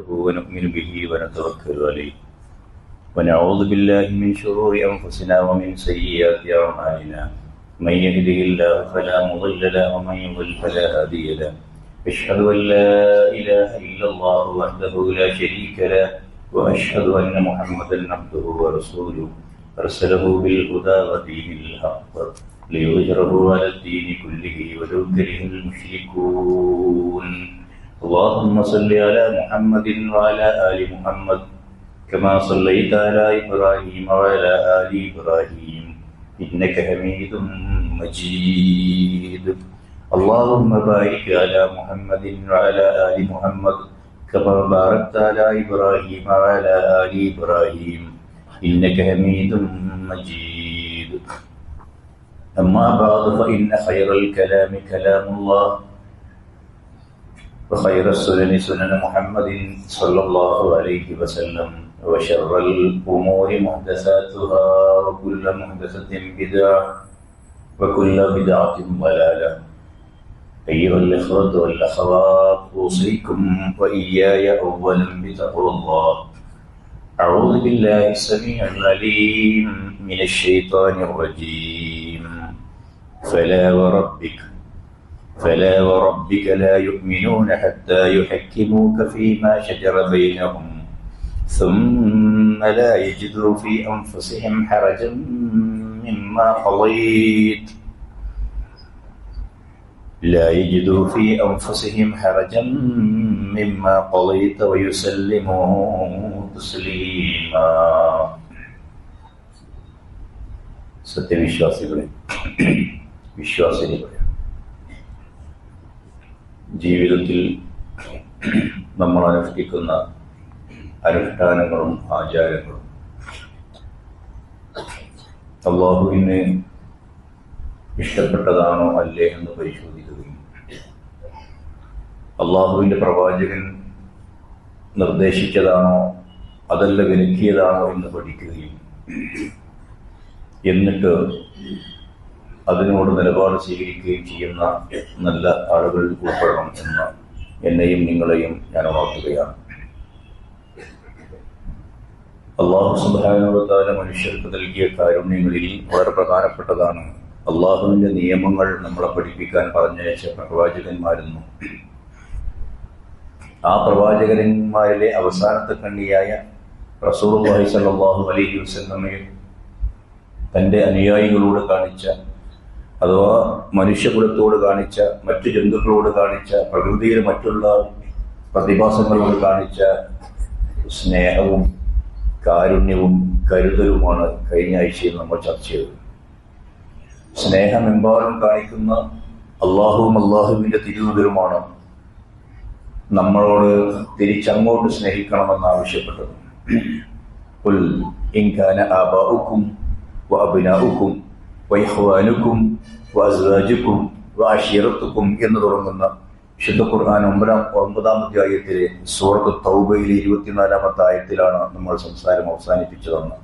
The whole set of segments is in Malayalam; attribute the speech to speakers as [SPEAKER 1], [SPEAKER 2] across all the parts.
[SPEAKER 1] نستغفره ونؤمن به ونتوكل عليه ونعوذ بالله من شرور أنفسنا ومن سيئات أعمالنا من يهده الله فلا مضل له ومن يضلل فلا هادي له أشهد أن لا إله إلا الله وحده لا شريك له وأشهد أن محمدا عبده ورسوله أرسله بالهدى ودين الحق ليظهره على الدين كله ولو كره المشركون اللهم صل على محمد وعلى آل محمد كما صليت على إبراهيم وعلى آل إبراهيم إنك حميد مجيد اللهم بارك على محمد وعلى آل محمد كما باركت على إبراهيم وعلى آل إبراهيم إنك حميد مجيد أما بعد فإن خير الكلام كلام الله وخير السنن سنن محمد صلى الله عليه وسلم وشر الأمور محدثاتها وكل محدثة بدعة وكل بدعة ضلالة أيها الإخوة والأخوات أوصيكم وإياي أولا بتقوى الله أعوذ بالله السميع العليم من الشيطان الرجيم فلا وربك لا يؤمنون حتى يحكموك فيما شجر بينهم ثم لا يجدوا في أنفسهم حرجا مما قضيت ويسلموا تسليما സത്യവിശ്വാസികളെ വിശ്വാസികളെ ജീവിതത്തിൽ നമ്മൾ അനുഷ്ഠിക്കുന്ന അനുഷ്ഠാനങ്ങളും ആചാരങ്ങളും അല്ലാഹുവിന് ഇഷ്ടപ്പെട്ടതാണോ അല്ലേ എന്ന് പരിശോധിക്കുകയും അല്ലാഹുവിൻ്റെ പ്രവാചകൻ നിർദ്ദേശിച്ചതാണോ അതല്ല വിലക്കിയതാണോ എന്ന് പഠിക്കുകയും എന്നിട്ട് അതിനോട് നിലപാട് സ്വീകരിക്കുകയും ചെയ്യുന്ന നല്ല ആളുകൾ ഉൾപ്പെടണം എന്ന് എന്നെയും നിങ്ങളെയും ഞാൻ ഉണർത്തുകയാണ്. അല്ലാഹു സുബ്ഹാനഹു വ തആല മനുഷ്യർക്ക് നൽകിയ കാരുണ്യങ്ങളിൽ വളരെ പ്രധാനപ്പെട്ടതാണ് അല്ലാഹുവിൻ്റെ നിയമങ്ങൾ നമ്മളെ പഠിപ്പിക്കാൻ പറഞ്ഞയച്ച പ്രവാചകന്മാരെന്നും ആ പ്രവാചകന്മാരിലെ അവസാനത്തെ കണ്ണിയായ റസൂലുള്ളാഹി സ്വല്ലല്ലാഹു അലൈഹി വസല്ലമയെ തൻ്റെ അനുയായികളോട് കാണിച്ച അഥവാ മനുഷ്യകുലത്തോട് കാണിച്ച മറ്റു ജന്തുക്കളോട് കാണിച്ച പ്രകൃതിയിലെ മറ്റുള്ള പ്രതിഭാസങ്ങളോട് കാണിച്ച സ്നേഹവും കാരുണ്യവും കരുതലുമാണ് കഴിഞ്ഞ ആഴ്ചയിൽ നമ്മൾ ചർച്ച ചെയ്തത്. സ്നേഹമെമ്പാടും കാണിക്കുന്ന അള്ളാഹുവും അള്ളാഹുവിൻ്റെ തിരുദൂതരുമാണ് നമ്മളോട് തിരിച്ചങ്ങോട്ട് സ്നേഹിക്കണമെന്ന് ആവശ്യപ്പെട്ടത്. ഖുൽ ഇൻ കാന ആബാഉക്കും വഅബ്നാഉക്കും വഇഖ്വാനുക്കും വഅസ്വാജുക്കും വഅശീറത്തുക്കും എന്ന് തുടങ്ങുന്ന വിശുദ്ധ ഖുർആൻ 9-ാം അധ്യായത്തിലെ സൂറത്ത് തൗബയിലെ 24-ാമത്തെ ആയത്തിലാണ് നമ്മൾ സംസാരം അവസാനിപ്പിച്ചതെന്ന്.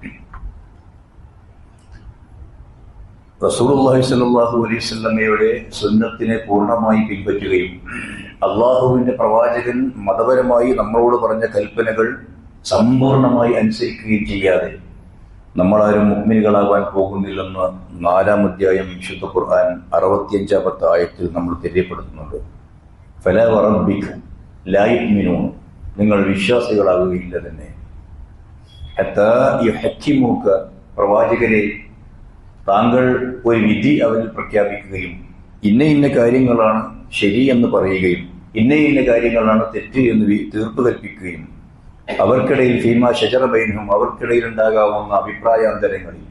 [SPEAKER 1] റസൂലുള്ളാഹി സ്വല്ലല്ലാഹു അലൈഹി വസല്ലമയുടെ സുന്നത്തിനെ പൂർണ്ണമായി പിൻപറ്റുകയും അള്ളാഹുവിൻ്റെ പ്രവാചകൻ മതപരമായി നമ്മളോട് പറഞ്ഞ കൽപ്പനകൾ സമ്പൂർണമായി അനുസരിക്കുകയും ചെയ്യാതെ നമ്മളാരും മുഅ്മിനുകളാവാൻ പോകുന്നില്ലെന്ന് 4-ാം അധ്യായം വിശുദ്ധ ഖുർആൻ 65-ാമത്തെ ആയത്തിൽ നമ്മൾ തെര്യപ്പെടുത്തുന്നുണ്ട്. ഫലാ വറബ്ബിക ലാ യുഅ്മിനൂൻ, നിങ്ങൾ വിശ്വാസികളാകുകയില്ല തന്നെ. ഹത്താ യുഹക്കിമൂക, പ്രവാചകരെ താങ്കൾ ഒരു വിധി അവരിൽ പ്രഖ്യാപിക്കുകയും ഇന്ന ഇന്ന കാര്യങ്ങളാണ് ശരി എന്ന് പറയുകയും ഇന്ന ഇന്ന കാര്യങ്ങളാണ് തെറ്റ് എന്ന് തീർപ്പ് കൽപ്പിക്കുകയും അവർക്കിടയിൽ ഫീമാ ശജറ ബൈനഹും, അവർക്കിടയിൽ ഉണ്ടാകാവുന്ന അഭിപ്രായാന്തരങ്ങളിൽ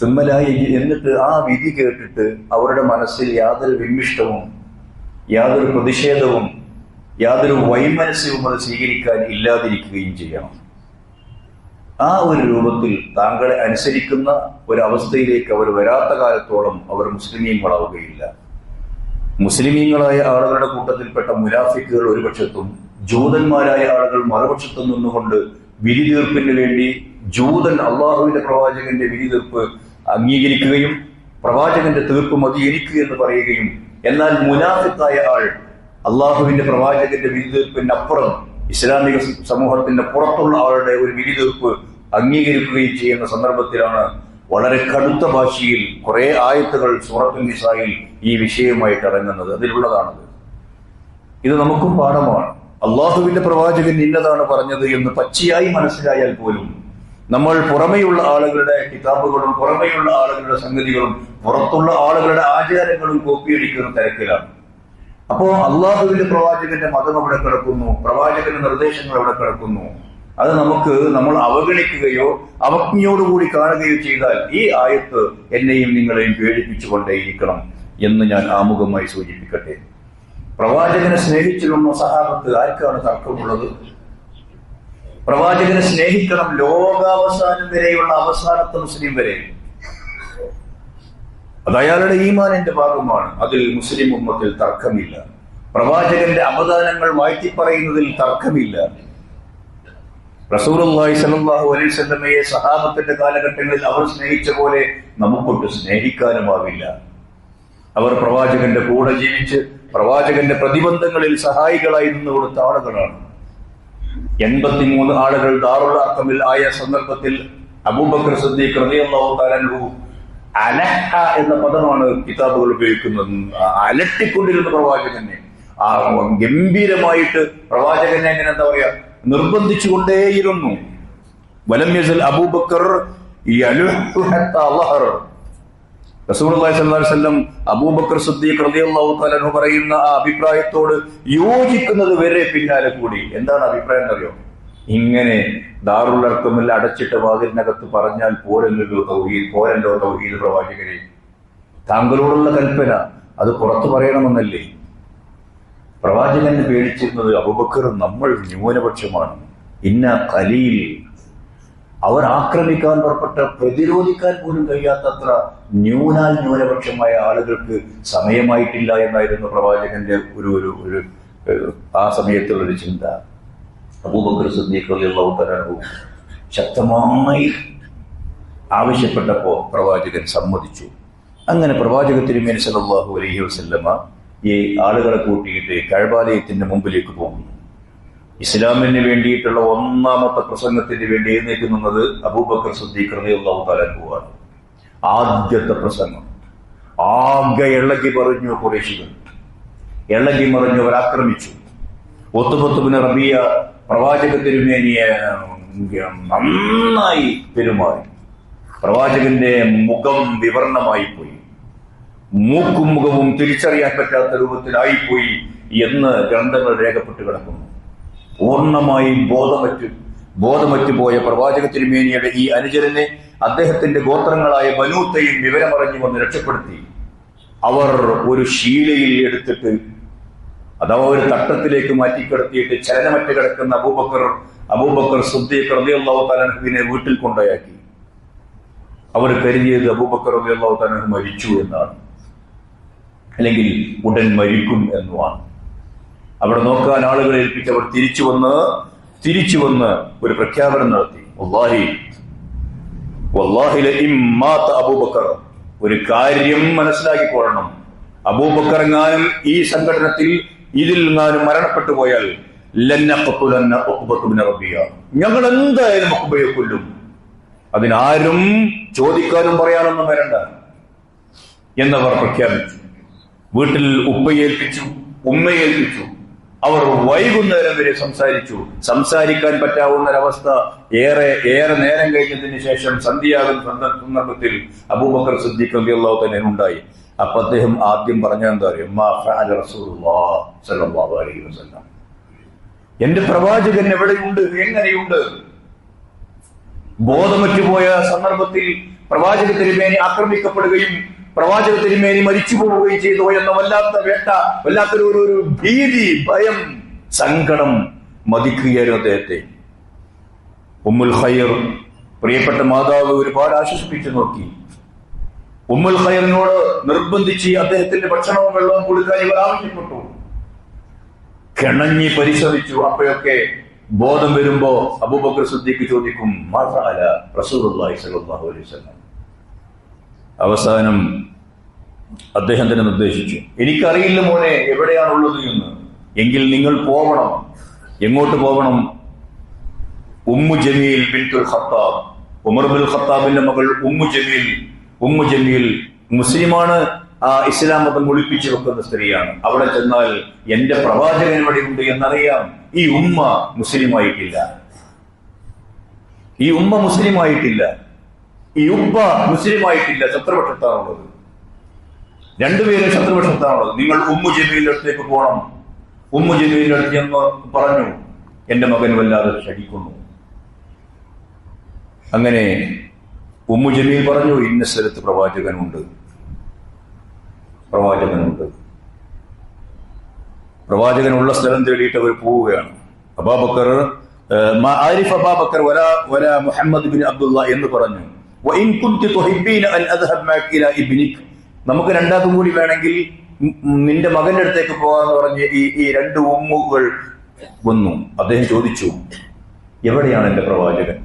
[SPEAKER 1] സുമ്മലായി, എന്നിട്ട് ആ വിധി കേട്ടിട്ട് അവരുടെ മനസ്സിൽ യാതൊരു വിമ്മിഷ്ടവും യാതൊരു പ്രതിഷേധവും യാതൊരു വൈമനസ്യവും അത് സ്വീകരിക്കാൻ ഇല്ലാതിരിക്കുകയും ചെയ്യണം. ആ ഒരു രൂപത്തിൽ താങ്കളെ അനുസരിക്കുന്ന ഒരവസ്ഥയിലേക്ക് അവർ വരാത്ത കാലത്തോളം അവർ മുസ്ലിമീങ്ങളാവുകയില്ല. മുസ്ലിമീങ്ങളായ ആളുകളുടെ കൂട്ടത്തിൽപ്പെട്ട മുനാഫിക്കുകൾ ഒരു പക്ഷത്തും ജൂതന്മാരായ ആളുകൾ മറുപക്ഷത്തും നിന്നുകൊണ്ട് വിധി തീർപ്പിന് വേണ്ടി ജൂതൻ അള്ളാഹുവിന്റെ പ്രവാചകന്റെ വിധി തീർപ്പ് അംഗീകരിക്കുകയും പ്രവാചകന്റെ തീർപ്പ് മതി എനിക്ക് എന്ന് പറയുകയും, എന്നാൽ മുനാഫിക്കായ ആൾ അള്ളാഹുവിന്റെ പ്രവാചകന്റെ വിധി തീർപ്പിനപ്പുറം ഇസ്ലാമിക സമൂഹത്തിന്റെ പുറത്തുള്ള ആളുടെ ഒരു വിധി തീർപ്പ് അംഗീകരിക്കുകയും ചെയ്യുന്ന സന്ദർഭത്തിലാണ് വളരെ കടുത്ത ഭാഷയിൽ കുറെ ആയത്തുകൾ സൂറത്തുൽ നിസായിൽ ഈ വിഷയവുമായിട്ട് ഇറങ്ങുന്നത്. അതിലുള്ളതാണത്. ഇത് നമുക്കും പാഠമാണ്. അള്ളാഹുവിന്റെ പ്രവാചകൻ ഇന്നതാണ് പറഞ്ഞത് എന്ന് പച്ചയായി മനസ്സിലായാൽ പോലും നമ്മൾ പുറമെയുള്ള ആളുകളുടെ കിതാബുകളും പുറമെയുള്ള ആളുകളുടെ സംഗതികളും പുറത്തുള്ള ആളുകളുടെ ആചാരങ്ങളും കോപ്പിയടിക്കുന്ന തിരക്കിലാണ്. അപ്പോ അള്ളാഹുവിന്റെ പ്രവാചകന്റെ മതം അവിടെ കിടക്കുന്നു, പ്രവാചകന്റെ നിർദ്ദേശങ്ങൾ അവിടെ കിടക്കുന്നു. അത് നമ്മൾ അവഗണിക്കുകയോ അവജ്ഞയോടുകൂടി കാണുകയോ ചെയ്താൽ ഈ ആയത്ത് എന്നെയും നിങ്ങളെയും പേടിപ്പിച്ചുകൊണ്ടേയിരിക്കണം എന്ന് ഞാൻ ആമുഖമായി സൂചിപ്പിക്കട്ടെ. പ്രവാചകനെ സ്നേഹിച്ചിരുന്ന സഹാബത്ത് ആർക്കാണ് തർക്കമുള്ളത്? പ്രവാചകനെ സ്നേഹിക്കണം ലോകാവസാനം വരെയുള്ള അവസാനത്തെ മുസ്ലിം വരെ. അത് അയാളുടെ ഈമാനിന്റെ ഭാഗമാണ്. അതിൽ മുസ്ലിം ഉമ്മത്തിൽ തർക്കമില്ല. പ്രവാചകന്റെ അവദാനങ്ങൾ വാഴ്ത്തിപ്പറയുന്നതിൽ തർക്കമില്ല. റസൂലുള്ളാഹി സ്വല്ലല്ലാഹു അലൈഹി വസല്ലമയെ സഹാബത്തിന്റെ കാലഘട്ടങ്ങളിൽ അവർ സ്നേഹിച്ച പോലെ നമുക്കൊട്ട് സ്നേഹിക്കാനുമാവില്ല. അവർ പ്രവാചകന്റെ കൂടെ ജീവിച്ച് പ്രവാചകന്റെ പ്രതിബന്ധങ്ങളിൽ സഹായികളായി നിന്ന് കൊടുത്ത ആളുകളാണ്. 83 ആളുകൾ ദാറുൽ അർഖമിൽ ആയ സന്ദർഭത്തിൽ അബൂബക്കർ സിദ്ദീഖ് റളിയല്ലാഹു തആല അൻഹു അലഹ എന്ന പദമാണ് കിതാബുകൾ ഉപയോഗിക്കുന്നത്. അലട്ടിക്കൊണ്ടിരുന്ന പ്രവാചകനെ ഗംഭീരമായിട്ട് പ്രവാചകനെ എങ്ങനെ എന്താ പറയാ നിർബന്ധിച്ചുകൊണ്ടേയിരുന്നു. വലം യസൽ അബൂബക്കർ യലുഹു ഹത്താ ലഹറ. റസൂലുള്ളാഹി സ്വല്ലല്ലാഹു അലൈഹി വസല്ലം അബൂബക്കർ സിദ്ദീഖ് റളിയല്ലാഹു തആല അൻഹു പറയുന്ന ആ അഭിപ്രായത്തോട് യോജിക്കുന്നത് വരെ പിന്നാലെ കൂടി. എന്താണ് അഭിപ്രായം എന്നറിയോ? ഇങ്ങനെ ദാറുൽ അർഖമിൽ അടച്ചിട്ട വാതിലിനകത്ത് പറഞ്ഞാൽ പോരല്ലോ തൗഹീദ് പ്രവാചകരെ, താങ്കളോടുള്ള കൽപ്പന അത് പുറത്തു പറയണമെന്നല്ലേ? പ്രവാചകനെ പേടിച്ചിരുന്നത് അബൂബക്കർ നമ്മൾ ന്യൂനപക്ഷമാണ്, ഇന്ന ഖലീൽ. അവർ ആക്രമിക്കാൻ പുറപ്പെട്ട പ്രതിരോധിക്കാൻ പോലും കഴിയാത്തത്ര ന്യൂനപക്ഷമായ ആളുകൾക്ക് സമയമായിട്ടില്ല എന്നായിരുന്നു പ്രവാചകന്റെ ഒരു ആ സമയത്തുള്ളൊരു ചിന്ത. അബൂബക്കർ സിദ്ദീഖ് റളിയല്ലാഹു തആല അൻഹു ശക്തമായി ആവശ്യപ്പെട്ടപ്പോ പ്രവാചകൻ സമ്മതിച്ചു. അങ്ങനെ പ്രവാചക തിരുമേനി സല്ലല്ലാഹു അലൈഹി വസല്ലമ ഈ ആളുകളെ കൂട്ടിയിട്ട് കഅബാലയത്തിന്റെ മുമ്പിലേക്ക് പോകുന്നു. ഇസ്ലാമിന് വേണ്ടിയിട്ടുള്ള ഒന്നാമത്തെ പ്രസംഗത്തിന് വേണ്ടി എഴുന്നേറ്റ് നിന്നത് അബൂബക്കർ സിദ്ദീഖ് റളിയല്ലാഹു തആല അൻഹു ആണ്. ആദ്യത്തെ പ്രസംഗം ആകെ ഇളകി പറഞ്ഞു. ഖുറൈശികൾ ഇളകി മറിഞ്ഞു, അവർ ആക്രമിച്ചു. ഉത്ബത്ത് ഇബ്നു റബീഅ പ്രവാചക തിരുമേനിയെ നന്നായി പെരുമാറി. പ്രവാചകന്റെ മുഖം വിവർണമായി പോയി, മൂക്കും മുഖവും തിരിച്ചറിയാൻ പറ്റാത്ത രൂപത്തിലായിപ്പോയി എന്ന് ഗ്രന്ഥങ്ങൾ രേഖപ്പെട്ട് കിടക്കുന്നു. പൂർണ്ണമായി ബോധമറ്റു പോയ പ്രവാചക തിരുമേനിയുടെ ഈ അനുചരനെ അദ്ദേഹത്തിന്റെ ഗോത്രങ്ങളായ ബനൂ തൈം വിവരമറിഞ്ഞു വന്ന് രക്ഷപ്പെടുത്തി. അവർ ഒരു ശീലയിൽ എടുത്തിട്ട് അഥവാ ഒരു തട്ടത്തിലേക്ക് മാറ്റിക്കിടത്തിയിട്ട് ചലനമറ്റ് കിടക്കുന്ന അബൂബക്കർ സിദ്ദീഖ് റളിയല്ലാഹു തആല അൻഹുവിനെ വീട്ടിൽ കൊണ്ടുപോയാക്കി. അവർ കരുതിയത് അബൂബക്കർ റളിയല്ലാഹു തആല അൻഹു മരിച്ചു എന്നാണ്, അല്ലെങ്കിൽ ഉടൻ മരിക്കും എന്നുമാണ്. അവിടെ നോക്കാൻ ആളുകളെ ഏൽപ്പിച്ച് അവർ തിരിച്ചു വന്ന് ഒരു പ്രഖ്യാപനം നടത്തി. വല്ലാഹി ലഇൻ മാത അബൂബക്കർ, ഒരു കാര്യം മനസ്സിലാക്കിക്കൊള്ളണം, അബൂബക്കർ എങ്ങാനും ഈ സംഘടനത്തിൽ ഇതിൽ മരണപ്പെട്ടു പോയാൽ ഞങ്ങൾ എന്തായാലും ഉഖ്ബയെ കൊല്ലും. അതിനാരും ചോദിക്കാനും പറയാനൊന്നും വരണ്ട എന്നവർ പ്രഖ്യാപിച്ചു. വീട്ടിൽ ഉമ്മയേൽപ്പിച്ചു. അവർ വൈകുന്നേരം വരെ സംസാരിക്കാൻ പറ്റാവുന്നൊരവസ്ഥ ഏറെ നേരം കഴിഞ്ഞതിന് ശേഷം സന്ധ്യയാകുന്ന സന്ദർഭത്തിൽ അബൂബക്കർ സിദ്ദീഖ് റളിയല്ലാഹു തആല ഉണ്ടായി. അപ്പൊ അദ്ദേഹം ആദ്യം പറഞ്ഞ എന്താ അറിയോ? മാ ഫഅല റസൂലുള്ളാഹി സ്വല്ലല്ലാഹു അലൈഹി വസല്ലം, എന്റെ പ്രവാചകൻ എവിടെയുണ്ട്, എങ്ങനെയുണ്ട്? ബോധമറ്റുപോയ സന്ദർഭത്തിൽ പ്രവാചക തിരുമേനി ആക്രമിക്കപ്പെടുകയും പ്രവാചക തിരുമേനി മരിച്ചു പോവുകയും ചെയ്തു എന്ന വല്ലാത്തൊരു ഭീതി, ഭയം, സങ്കടം മതിക്കുകയായിരുന്നു അദ്ദേഹത്തെ. ഉമ്മുൽ ഖൈർ പ്രിയപ്പെട്ട മാതാവ് ഒരുപാട് ആശ്വസിപ്പിച്ചു നോക്കി. ഉമ്മുൽ ഖൈറിനോട് നിർബന്ധിച്ച് അദ്ദേഹത്തിന്റെ ഭക്ഷണവും വെള്ളവും കൊടുക്കാൻ ഇവർ ആവശ്യപ്പെട്ടു. കിണഞ്ഞി പരിശ്രമിച്ചു. അപ്പോഴൊക്കെ ബോധം വരുമ്പോ അബൂബക്കർ സിദ്ദീഖ് ചോദിക്കും, മാസാ അല റസൂലുള്ളാഹി സ്വല്ലല്ലാഹു അലൈഹി വസല്ലം. അവസാനം അദ്ദേഹം തന്നെ നിർദ്ദേശിച്ചു, എനിക്കറിയില്ല മോനെ എവിടെയാണുള്ളത് എന്ന്, എങ്കിൽ നിങ്ങൾ പോവണം, എങ്ങോട്ട് പോകണം? Ummu Jameel Bintul Khattab, Umar bin ഖത്താബിന്റെ മകൾ ഉമ്മു ജമീൽ മുസ്ലിമാണ്. ആ ഇസ്ലാം മതം ഒളിപ്പിച്ചു വെക്കുന്ന സ്ത്രീയാണ്. അവിടെ ചെന്നാൽ എന്റെ പ്രവാചകൻ ഇവിടെ ഉണ്ട് എന്നറിയാം. ഈ ഉമ്മ മുസ്ലിമായിട്ടില്ല, ഈ ഉപ്പ മുസ്ലിമായിട്ടില്ല, ശത്രുപക്ഷത്താണുള്ളത്. രണ്ടുപേരും ശത്രുപക്ഷത്താണുള്ളത്. നിങ്ങൾ ഉമ്മു ജമീലിന്റെ അടുത്തേക്ക് പോകണം. ഉമ്മു ജമീലിന്റെ അടുത്ത് എന്ന് പറഞ്ഞു, എന്റെ മകൻ വല്ലാതെ ക്ഷണിക്കുന്നു. അങ്ങനെ ഉമ്മു ജമീൽ പറഞ്ഞു, ഇന്ന സ്ഥലത്ത് പ്രവാചകനുണ്ട്. പ്രവാചകനുള്ള സ്ഥലം തേടിയിട്ട് അവർ പോവുകയാണ്. അബൂബക്കർ മുഹമ്മദ് ബിൻ അബ്ദുള്ള എന്ന് പറഞ്ഞു, നമുക്ക് രണ്ടാക്കും കൂടി വേണമെങ്കിൽ നിന്റെ മകന്റെ അടുത്തേക്ക് പോകാന്ന് പറഞ്ഞ് ഈ രണ്ട് ഉമ്മുകൾ വന്നു. അദ്ദേഹം ചോദിച്ചു, എവിടെയാണ് എന്റെ പ്രവാചകൻ?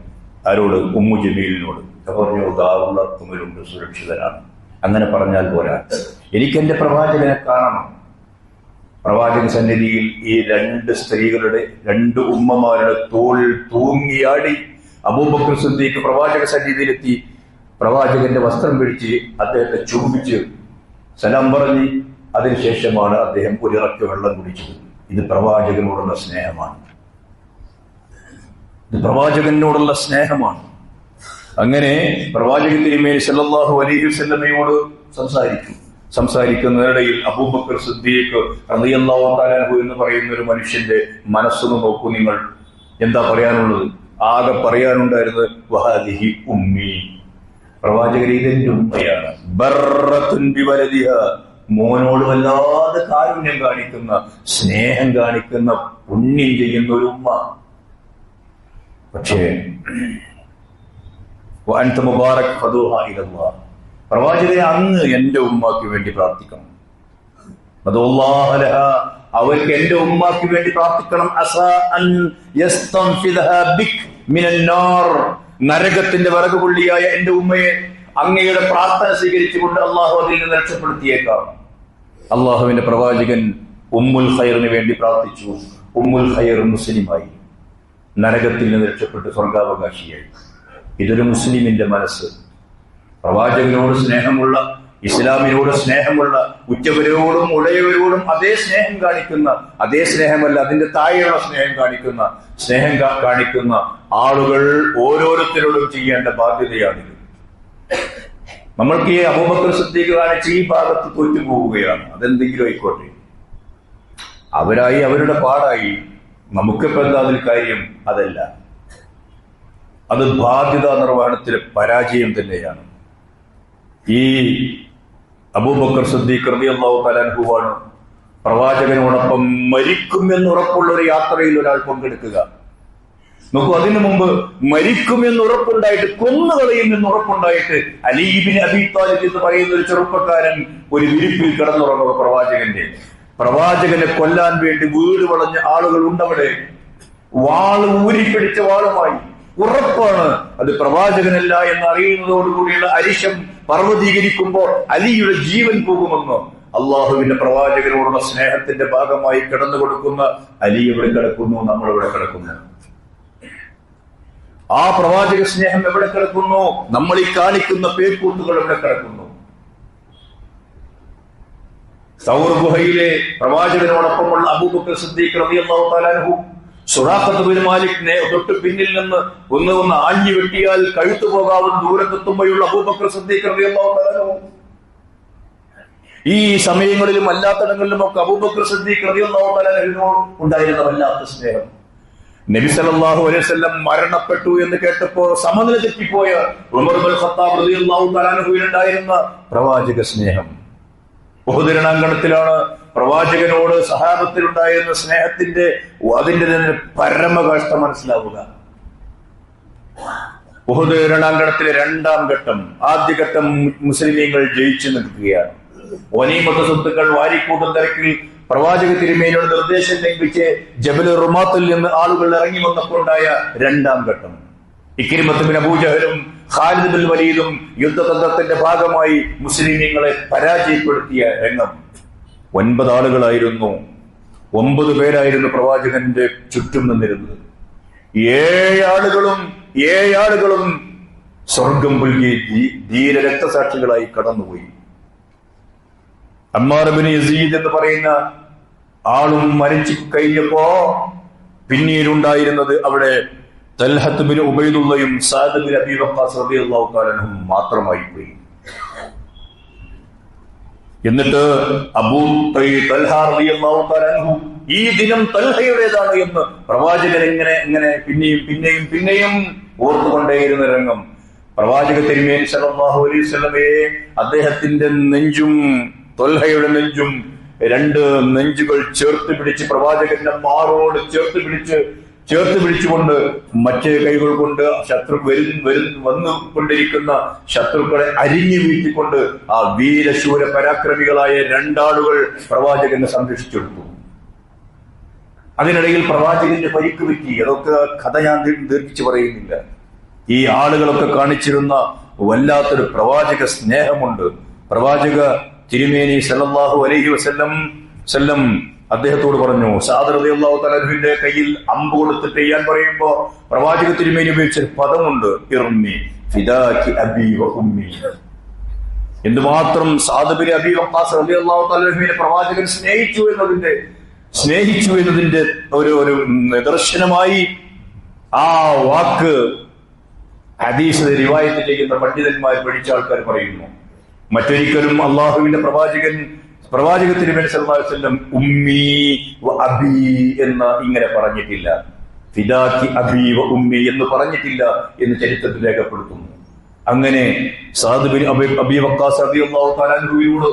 [SPEAKER 1] ആരോട്? ഉമ്മു ജമീലിനോട്. പറഞ്ഞു, ദാറുൽ അർഖമിലുണ്ട്, സുരക്ഷിതനാണ്. അങ്ങനെ പറഞ്ഞാൽ പോരാ, എനിക്ക് എന്റെ പ്രവാചകനെ കാണണം. പ്രവാചക സന്നിധിയിൽ ഈ രണ്ട് സ്ത്രീകളുടെ, രണ്ട് ഉമ്മമാരുടെ തോളിൽ തൂങ്ങിയാടി അബൂബക്കർ സിദ്ദീഖ് പ്രവാചക സന്നിധിയിലെത്തി. പ്രവാചകന്റെ വസ്ത്രം പിടിച്ച് അദ്ദേഹത്തെ ചുംബിച്ച് സലാം പറഞ്ഞ് അതിനുശേഷമാണ് അദ്ദേഹം ഒരിറക്ക് വെള്ളം കുടിച്ചത്. ഇത് പ്രവാചകനോടുള്ള സ്നേഹമാണ്. അങ്ങനെ പ്രവാചകൻ തിരുമേനി സല്ലല്ലാഹു അലൈഹി വസല്ലമയോട് സംസാരിക്കുന്നതിനിടയിൽ അബൂബക്കർ സിദ്ദീഖ് റളിയല്ലാഹു തആല അൻഹു എന്ന് പറയുന്ന ഒരു മനുഷ്യന്റെ മനസ്സൊന്ന് നോക്കൂ നിങ്ങൾ. എന്താ പറയാനുള്ളത്? ആകെ പറയാനുണ്ടായിരുന്നത് വഹാദിഹി ഉമ്മി, പ്രവാചകൻ ഇതെന്റെ ഉമ്മയാണ്. ബർറത്തുൻ ബിവലദിഹ, മോനോട് വല്ലാതെ കാരുണ്യം കാണിക്കുന്ന, സ്നേഹം കാണിക്കുന്ന, പുണ്യം ചെയ്യുന്ന ഒരു ഉമ്മ. പക്ഷേ വഅൻത മുബാറക് ഫദൂഹ ഇലല്ലാഹ്, പ്രവാചകനെ അങ്ങ് എന്റെ ഉമ്മാക്ക് വേണ്ടി പ്രാർത്ഥിക്കണം. അവർക്ക് എന്റെ ഉമ്മാക്ക് വേണ്ടി പ്രാർത്ഥിക്കണം. നരകത്തിന്റെ വിറക് പുള്ളിയായ എന്റെ ഉമ്മയെ അങ്ങയുടെ പ്രാർത്ഥന സ്വീകരിച്ചുകൊണ്ട് അള്ളാഹു അതിൽ നിന്ന് രക്ഷപ്പെടുത്തിയേക്കാം. അള്ളാഹുവിന്റെ പ്രവാചകൻ ഉമ്മുൽ ഖൈറിന് വേണ്ടി പ്രാർത്ഥിച്ചു. ഉമ്മുൽ ഖൈർ മുസ്ലിമായി, നരകത്തിൽ നിന്ന് രക്ഷപ്പെട്ട് സ്വർഗാവകാശിയായി. ഇതൊരു മുസ്ലിമിന്റെ മനസ്സ്. പ്രവാചകനോട് സ്നേഹമുള്ള, ഇസ്ലാമിനോട് സ്നേഹമുള്ള, ഉറ്റവരോടും ഉടയവരോടും അതേ സ്നേഹം കാണിക്കുന്ന, അതേ സ്നേഹമല്ല അതിന്റെ താഴെയുള്ള സ്നേഹം കാണിക്കുന്ന ആളുകൾ ഓരോരുത്തരോടും ചെയ്യേണ്ട ബാധ്യതയാണിത്. നമ്മൾക്ക് ഈ അബൂബക്കർ സിദ്ദീഖ് കാണിച്ച് ഈ ഭാഗത്ത് തോറ്റുപോവുകയാണ്. അതെന്തെങ്കിലും ആയിക്കോട്ടെ, അവരായി അവരുടെ പാടായി, നമുക്കിപ്പോ എന്താ അതിൽ കാര്യം? അതല്ല, അത് ബാധ്യതാ നിർവഹണത്തിലെ പരാജയം തന്നെയാണ്. ഈ അബൂബക്കർ സിദ്ദീഖ് റളിയല്ലാഹു തആല അൻഹുവാണ് പ്രവാചകനോടൊപ്പം മരിക്കുമെന്ന് ഉറപ്പുള്ള ഒരു യാത്രയിൽ ഒരാൾ പങ്കെടുക്കുക. നോക്കൂ, അതിനു മുമ്പ് മരിക്കുമെന്ന് ഉറപ്പുണ്ടായിട്ട്, കൊന്നുകളയുമെന്ന് ഉറപ്പുണ്ടായിട്ട് അലി ഇബ്നു അബീ ത്വാലിബ് എന്ന് പറയുന്ന ഒരു ചെറുപ്പക്കാരൻ ഒരു വിരിപ്പിൽ കിടന്നുറങ്ങുക. പ്രവാചകനെ കൊല്ലാൻ വേണ്ടി വീട് വളഞ്ഞ ആളുകൾ ഉണ്ടവിടെ. വാള് ഊരിപ്പിടിച്ച വാളുമായി. ഉറപ്പാണ് അത് പ്രവാചകനല്ല എന്ന് അറിയുന്നതോടുകൂടിയുള്ള അരിശം പർവ്വതീകരിക്കുമ്പോൾ അലിയുടെ ജീവൻ പോകുമെന്ന്. അള്ളാഹുവിന്റെ പ്രവാചകനോടുള്ള സ്നേഹത്തിന്റെ ഭാഗമായി കിടന്നു കൊടുക്കുന്ന അലി എവിടെ കിടക്കുന്നു? നമ്മളെവിടെ കിടക്കുന്നു? ആ പ്രവാചക സ്നേഹം എവിടെ കിടക്കുന്നു? നമ്മൾ ഈ കാണിക്കുന്ന പേക്കൂത്തുകൾ എവിടെ കിടക്കുന്നു? സൗർ ഗുഹയിലെ പ്രവാചകനോടൊപ്പമുള്ള അബൂബക്കർ സിദ്ദീഖ് റളിയല്ലാഹു തആല അൻഹു സുറാഖത്ത് ബിൻ മാലിക്കിനെ തൊട്ട് പിന്നിൽ നിന്ന് ഒന്ന് ആഞ്ഞു വെട്ടിയാൽ കഴുത്തു പോകാവുന്ന ദൂരത്തെത്തുമ്പോഴുള്ള അബൂബക്കർ സിദ്ദീഖ് റളിയല്ലാഹു തആല അൻഹു. ഈ സമയങ്ങളിലും അല്ലാത്തടങ്ങളിലും ഒക്കെ അബൂബക്കർ സിദ്ദീഖ് റളിയല്ലാഹു തആല അൻഹു ഉണ്ടായിരുന്ന വല്ലാത്ത സ്നേഹം. നബി സല്ലല്ലാഹു അലൈഹി വസല്ലം മരണപ്പെട്ടു എന്ന് കേട്ടപ്പോൾ സമനില തെറ്റിപ്പോയ ഉമർ ഇബ്നുൽ ഖത്താബ് റളിയല്ലാഹു തആല അൻഹുവിനുണ്ടായിരുന്ന പ്രവാചക സ്നേഹം. ഉഹുദ് രണാങ്കണത്തിലാണ് പ്രവാചകനോട് സഹാബത്തിലുണ്ടായിരുന്ന സ്നേഹത്തിന്റെ അതിന്റെ തന്നെ പരമകഷ്ടം മനസ്സിലാവുക. ഉഹുദ് രണാങ്കണത്തിലെ രണ്ടാം ഘട്ടം. ആദ്യഘട്ടം മുസ്ലിമീങ്ങൾ ജയിച്ചു നിൽക്കുകയാണ്. ഗനീമത്ത് സ്വത്തുക്കൾ വാരിക്കൂട്ടും തിരക്കിൽ പ്രവാചക തിരുമേനിയുടെ നിർദ്ദേശം ലംഘിച്ച് ജബൽ റുമാത്തിൽ നിന്ന് ആളുകൾ ഇറങ്ങി വന്നപ്പോൾ ഉണ്ടായ രണ്ടാം ഘട്ടം. ഇക്രിമത്ത് ബിൻ അബൂജഹലും ഖാലിദ് ബിൻ വലീദും യുദ്ധതന്ത്രത്തിന്റെ ഭാഗമായി മുസ്ലിമീങ്ങളെ പരാജയപ്പെടുത്തിയ രംഗം. 9 ആളുകളായിരുന്നു 9 പേരായിരുന്നു പ്രവാചകന്റെ ചുറ്റും നിന്നിരുന്നത്. 7 ആളുകളും സ്വർഗം പുൽകി ധീര രക്തസാക്ഷികളായി കടന്നുപോയി. അമ്മാർ ഇബ്നു യസീദ് എന്ന് പറയുന്ന ആളും മരിച്ചു കഴിഞ്ഞപ്പോ പിന്നീടുണ്ടായിരുന്നത് അവിടെ തൽഹത്ത് ബിൻ ഉബൈദുള്ളയും സഅദ് ബിൻ അബീ വഖാസ് റളിയല്ലാഹു തആല അൻഹും മാത്രമായി പോയി. എന്നിട്ട് തൽഹ റളിയല്ലാഹു തആല അൻഹു ഈ ദിനം തൽഹയുടേതാണ് എന്ന് പ്രവാചകൻ എങ്ങനെ പിന്നെയും ഓർത്തുകൊണ്ടേയിരുന്ന രംഗം. പ്രവാചക തിരുമേനി സല്ലല്ലാഹു അലൈഹി വസല്ലമയെ അദ്ദേഹത്തിന്റെ നെഞ്ചും തൽഹയുടെ നെഞ്ചും 2 നെഞ്ചുകൾ ചേർത്ത് പിടിച്ച് പ്രവാചകന്റെ മാറോട് ചേർത്ത് പിടിച്ചുകൊണ്ട് മറ്റേ കൈകൾ കൊണ്ട് വന്നുകൊണ്ടിരിക്കുന്ന ശത്രുക്കളെ അരിഞ്ഞു വീഴ്ത്തിക്കൊണ്ട് ആ വീരശൂര പരാക്രമികളായ 2 ആളുകൾ പ്രവാചകനെ സംരക്ഷിച്ചെടുത്തു. അതിനിടയിൽ പ്രവാചകന്റെ പരിക്ക് പറ്റി. അതൊക്കെ കഥ ഞാൻ ദീർഘിച്ചു പറയുന്നില്ല. ഈ ആളുകളൊക്കെ കാണിച്ചിരുന്ന വല്ലാത്തൊരു പ്രവാചക സ്നേഹമുണ്ട്. പ്രവാചക തിരുമേനി സല്ലല്ലാഹു അലൈഹി വസല്ലം അദ്ദേഹത്തോട് പറഞ്ഞു, സഅദ് റളിയല്ലാഹു തആല അൻഹുവിന്റെ കയ്യിൽ അമ്പ് കൊടുത്തിട്ട് ചെയ്യാൻ പറയുമ്പോ പ്രവാചക തിരുമേനി ഉപയോഗിച്ചൊരു പദമുണ്ട്, ഇർമി ഫിദാകി അബി വ ഉമ്മി. എന്തുമാത്രം സഅദ് ബിൻ അബീ വഖാസ് റളിയല്ലാഹു തആല അൻഹുവിനെ പ്രവാചകൻ സ്നേഹിച്ചു എന്നതിന്റെ ഒരു നിദർശനമായി ആ വാക്ക് ഹദീസ് റിവായത്ത് ചെയ്യുന്ന പണ്ഡിതന്മാർ, പഠിച്ച ആൾക്കാർ പറയുന്നു. മറ്റൊരിക്കലും അള്ളാഹുവിന്റെ പ്രവാചക തിരുമേനി സല്ലല്ലാഹു അലൈഹി വസല്ലം ഉമ്മി വ അബി എന്ന് ഇങ്ങനെ പറഞ്ഞിട്ടില്ല. ഫിദാക്കി അബി വ ഉമ്മി എന്ന് പറഞ്ഞിട്ടില്ല എന്ന് ചരിത്രത്തിൽ രേഖപ്പെടുത്തുന്നു. അങ്ങനെ സഅദ് ബിൻ അബീ വഖാസ് റളിയല്ലാഹു തആല അൻഹുവിനോട്,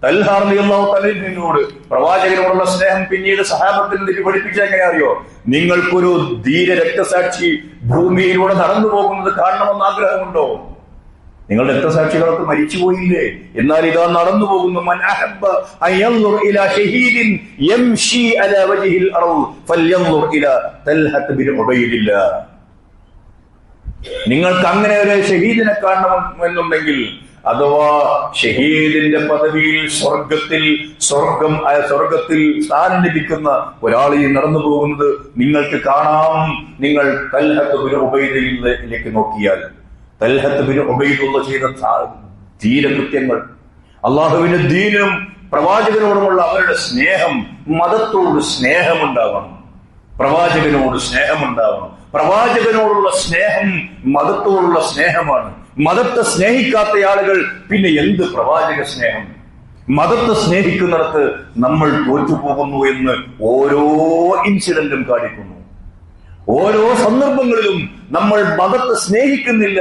[SPEAKER 1] തൽഹ റളിയല്ലാഹു തആല അൻഹുവിനോട് പ്രവാചകനോടുള്ള സ്നേഹം പിന്നീട് സഹാബത്തിൽ നിന്ന് പഠിപ്പിച്ച എങ്ങനെ അറിയോ? നിങ്ങൾക്കൊരു ധീര രക്തസാക്ഷി ഭൂമിയിലൂടെ നടന്നു പോകുന്നത് കാണണമെന്ന് ആഗ്രഹമുണ്ടോ? നിങ്ങൾ രക്തസാക്ഷികളൊക്കെ മരിച്ചുപോയില്ലേ? എന്നാൽ ഇതാ നടന്നു പോകുന്നു. മൻ അഹബ്ബ അൻ യൻദുർ ഇലാ ഷഹീദിൻ യംശി അലാ വജ്ഹിൽ അർദ് ഫൽയൻദുർ ഇലാ തൽഹത്ത് ബിൻ ഉബൈദില്ലാഹ്. നിങ്ങൾക്ക് അങ്ങനെ ഒരു ഷഹീദിനെ കാണണമെന്നുണ്ടെങ്കിൽ, അഥവാ ഷഹീദിന്റെ പദവിയിൽ സ്വർഗത്തിൽ സ്ഥാനം ലഭിക്കുന്ന ഒരാളീ നടന്നു പോകുന്നത് നിങ്ങൾക്ക് കാണാം. നിങ്ങൾ തൽഹത്ത് ബിൻ ഉബൈദിലേക്ക് നോക്കിയാൽ, തൽഹത്ത് ബിൻ ഉബൈദുള്ള ചെയ്ത ധീരകൃത്യങ്ങൾ, അള്ളാഹുവിന്റെ ദീനും പ്രവാചകനോടുമുള്ള അവരുടെ സ്നേഹം, മതത്തോട് സ്നേഹമുണ്ടാവണം, പ്രവാചകനോടുള്ള സ്നേഹം മതത്തോടുള്ള സ്നേഹമാണ്. മതത്തെ സ്നേഹിക്കാത്ത ആളുകൾ പിന്നെ എന്ത് പ്രവാചക സ്നേഹം? മതത്തെ സ്നേഹിക്കുന്നിടത്ത് നമ്മൾ തോറ്റുപോകുന്നു എന്ന് ഓരോ ഇൻസിഡന്റും കാണിക്കുന്നു. ഓരോ സന്ദർഭങ്ങളിലും നമ്മൾ മതത്തെ സ്നേഹിക്കുന്നില്ല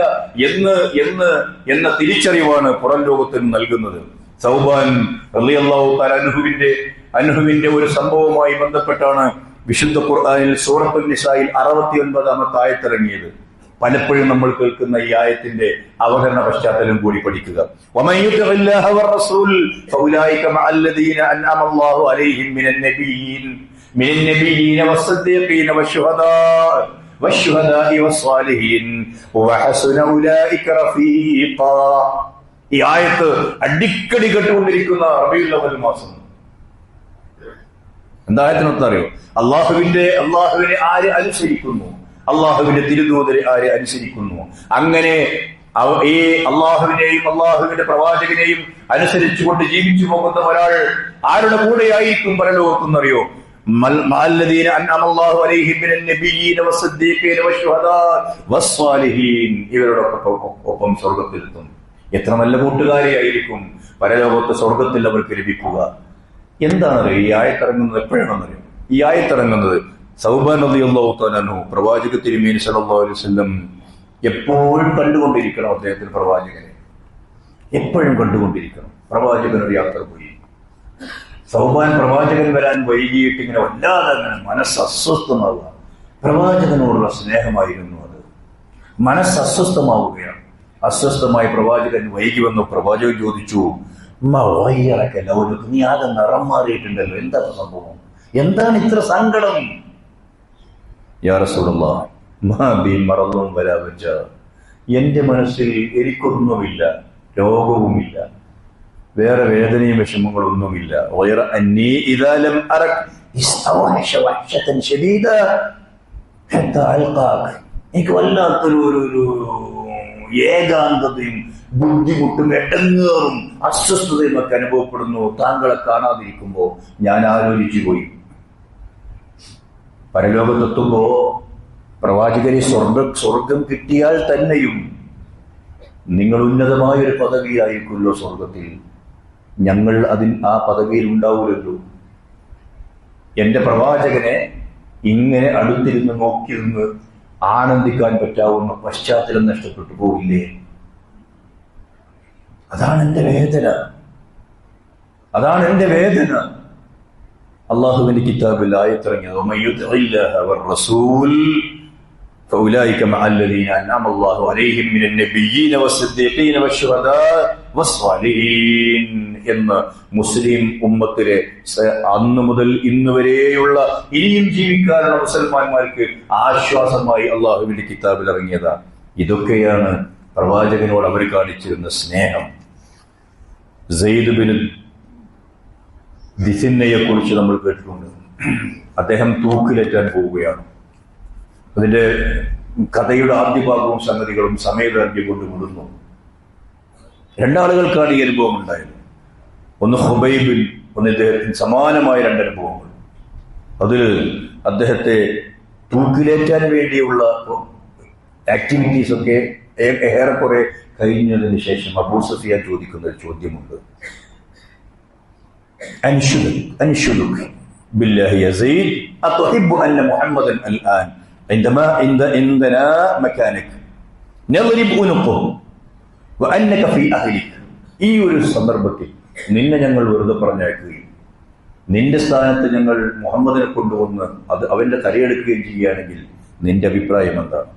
[SPEAKER 1] എന്ന തിരിച്ചറിവാണ് പുറം ലോകത്തിന് നൽകുന്നത്. സൗബാൻ റളിയല്ലാഹു തആല അൻഹുവിന്റെ ഒരു സംഭവവുമായി ബന്ധപ്പെട്ടാണ് വിശുദ്ധ ഖുർആനിൽ സൂറത്തുൻ നിസായിൽ 69-ാമത്തെ ആയത്തിറങ്ങിയത്. പലപ്പോഴും നമ്മൾ കേൾക്കുന്ന ഈ ആയത്തിന്റെ അവതരണ പശ്ചാത്തലം കൂടി പഠിക്കുക. വമൻ യുതിഇല്ലാഹ വറസൂൽ ഫഉലൈക മഅല്ലദീന അൻഅമ അല്ലാഹു അലൈഹിം മിനൻ നബിയ്യീന വസ്സദ്ദീഖീന വശുഹദാഇ വസ്സാലിഹീൻ വഹസന ഉലൈക റഫീഖാ. ഈ ആയത്ത് അടിക്കടി കേട്ടുകൊണ്ടിരിക്കുന്ന റബീഉൽ അവ്വൽ മാസം. എന്തായത്തിനൊത്ത് അറിയോ? അള്ളാഹുവിനെ ആര് അനുസരിക്കുന്നു, അള്ളാഹുവിന്റെ തിരുദൂതരെ ആര് അനുസരിക്കുന്നു, അങ്ങനെ ഈ അള്ളാഹുവിനെയും അള്ളാഹുവിന്റെ പ്രവാചകനെയും അനുസരിച്ചുകൊണ്ട് ജീവിച്ചു പോകുന്ന ഒരാൾ ആരുടെ കൂടെയായിരിക്കും പരലോകത്തെന്നറിയോ? മഅല്ലദീന അൻഅമ അല്ലാഹു അലൈഹിം മിനൻ നബിയ്യീന വസ്സദ്ദീഖീന വശുഹദാഇ വസ്സാലിഹീൻ. ഇവരോടൊപ്പം സ്വർഗത്തിലെത്തും. എത്ര നല്ല കൂട്ടുകാരെയായിരിക്കും പരലോകത്ത് സ്വർഗത്തിൽ അവർക്ക് ലഭിക്കുക. എന്താണറിയോ ഈ ആയത്തിറങ്ങുന്നത്? എപ്പോഴാണെന്നറിയോ? ഈ ആയത്തിറങ്ങുന്നത് സൗബാൻ റളിയല്ലാഹു തആല അൻഹു പ്രവാചക തിരുമേനി സല്ലല്ലാഹു അലൈഹി വസല്ലം എപ്പോഴും കണ്ടുകൊണ്ടിരിക്കണം. അദ്ദേഹത്തിന് പ്രവാചകനെ എപ്പോഴും കണ്ടുകൊണ്ടിരിക്കണം. പ്രവാചകൻ ഒരു യാത്ര പോയി. സൗബാൻ പ്രവാചകൻ വരാൻ വൈകിയിട്ട് ഇങ്ങനെ വല്ലാതെ അങ്ങനെ മനസ്സ് അസ്വസ്ഥമാവുക. പ്രവാചകനോടുള്ള സ്നേഹമായിരുന്നു അത്. മനസ്സ് അസ്വസ്ഥമാവുകയാണ്. അസ്വസ്ഥമായി പ്രവാചകൻ വൈകി വന്നു. പ്രവാചകൻ ചോദിച്ചു, നീ ആകെ നിറം മാറിയിട്ടുണ്ടല്ലോ, എന്താണ് സംഭവം? എന്താണ് ഇത്ര സങ്കടം? യാ റസൂലല്ലാഹ് മാ ബി മറദുൻ വലാ വജ. എന്റെ മനസ്സിൽ എനിക്കൊന്നുമില്ല, രോഗവുമില്ല, വേറെ വേദനയും വിഷമങ്ങളൊന്നുമില്ല. എനിക്ക് വല്ലാത്തൊരു ഏകാന്തതയും ബുദ്ധിമുട്ടും എടങ്ങേറും അസ്വസ്ഥതയും ഒക്കെ അനുഭവപ്പെടുന്നു താങ്കളെ കാണാതിരിക്കുമ്പോ. ഞാൻ ആലോചിച്ചു പോയി, പരലോകത്തെത്തുമ്പോ പ്രവാചകരെ സ്വർഗം കിട്ടിയാൽ തന്നെയും നിങ്ങൾ ഉന്നതമായൊരു പദവിയായിരിക്കുമല്ലോ സ്വർഗത്തിൽ, ഞങ്ങൾ ആ പദവിയിൽ ഉണ്ടാവൂലല്ലോ. എന്റെ പ്രവാചകനെ ഇങ്ങനെ അടുത്തിരുന്ന് നോക്കിയിരുന്ന് ആനന്ദിക്കാൻ പറ്റാവുന്ന പശ്ചാത്തലം നഷ്ടപ്പെട്ടു പോയില്ലേ? അതാണ് എന്റെ വേദന, അതാണ് എന്റെ വേദന. അള്ളാഹുവിന്റെ കിതാബിൽ ആയത്തിറങ്ങിയത് فأولئك مع الذين أنعم الله عليهم من النبيين والصديقين والشهداء والصالحين എന്ന് മുസ്ലിം ഉമ്മത്തിലെ അന്നു മുതൽ ഇന്ന് വരെയുള്ള ഇനിയും ജീവിക്കാനുള്ള മുസൽമാന്മാർക്ക് ആശ്വാസമായി അള്ളാഹുവിന്റെ കിതാബിൽ ഇറങ്ങിയതാ. ഇതൊക്കെയാണ് പ്രവാചകനോട് അവർ കാണിച്ചിരുന്ന സ്നേഹം. സെയ്ദ് ബിൻ ദിസിന്നയെ കുറിച്ച് നമ്മൾ കേട്ടിട്ടുണ്ട്. അദ്ദേഹം തൂക്കിലേറ്റാൻ പോവുകയാണ്. അതിന്റെ കഥയുടെ ആദ്യ ഭാഗവും സംഗതികളും സമയദൈർഘ്യം കൊണ്ട് വിടുന്നു. രണ്ടാളുകൾക്കാണ് ഈ അനുഭവം ഉണ്ടായത്. ഒന്ന് ഹുബൈബിൻ, ഒന്ന് ഇദ്ദേഹത്തിന് സമാനമായ രണ്ടനുഭവങ്ങൾ. അതിൽ അദ്ദേഹത്തെ തൂക്കിലേറ്റാൻ വേണ്ടിയുള്ള ആക്ടിവിറ്റീസ് ഒക്കെ ഏറെക്കുറെ കഴിഞ്ഞതിന് ശേഷം അബൂ സുഫിയാൻ ചോദിക്കുന്ന ഒരു ചോദ്യമുണ്ട്. അൻഷുദുക് ബില്ലാഹി യാ സെയ്ദ് അതുഹിബ്ബു അന്ന മുഹമ്മദൻ അൽആൻ عندنا مكانك نضرب عنقه وأنك في أهلك. ഈ ഒരു സന്ദർഭത്തിൽ നിന്നെ ഞങ്ങൾ വെറുതെ പറഞ്ഞയക്കുകയും നിന്റെ സ്ഥാനത്ത് ഞങ്ങൾ മുഹമ്മദിനെ കൊണ്ടുവന്ന് അവന്റെ തലയെടുക്കുകയും ചെയ്യുകയാണെങ്കിൽ നിന്റെ അഭിപ്രായം എന്താണ്?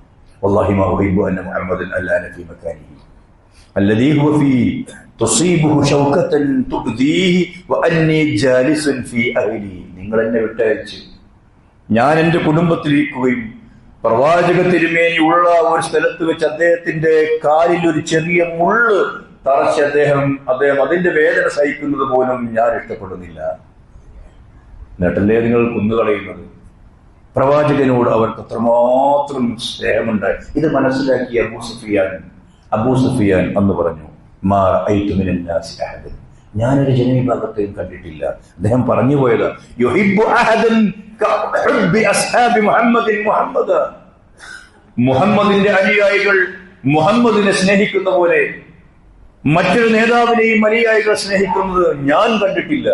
[SPEAKER 1] വല്ലാഹി മാ ഉഹിബ്ബു അന്ന മുഹമ്മദൻ അൽആന ഫീ മകാനിഹി الذي هو في تصيبه شوكة تؤذيه وأني جالس في أهلي. നിങ്ങൾ എന്നെ വിട്ടയച്ച് ഞാൻ എന്റെ കുടുംബത്തിലിരിക്കുകയും പ്രവാചക തിരുമേനി ഉള്ള ഒരു സ്ഥലത്ത് വെച്ച് അദ്ദേഹത്തിന്റെ കാലിൽ ഒരു ചെറിയ മുള്ള് തറച്ച് അദ്ദേഹം അതിന്റെ വേദന സഹിക്കുന്നത് പോലും ഞാൻ ഇഷ്ടപ്പെടുന്നില്ല. എന്നിട്ടല്ലേ നിങ്ങൾ കുന്നുകളയുന്നത്? പ്രവാചകനോട് അവർക്ക് അത്രമാത്രം സ്നേഹമുണ്ടായി. ഇത് മനസ്സിലാക്കിയ അബൂ സുഫിയാൻ അന്ന് പറഞ്ഞു, മാ റഅയ്തു മിനൻ നാസി അഹദൻ, ഞാനൊരു ജനവിഭാഗത്തെയും കണ്ടിട്ടില്ല. അദ്ദേഹം പറഞ്ഞു പോയത് യുഹിബ്ബു അഹദൻ കഹുബ്ബി അസ്ഹാബി മുഹമ്മദ, മുഹമ്മദിന്റെ അനുയായികൾ മുഹമ്മദിനെ സ്നേഹിക്കുന്ന പോലെ മറ്റൊരു നേതാവിനെയും അനുയായികൾ സ്നേഹിക്കുന്നത് ഞാൻ കണ്ടിട്ടില്ല.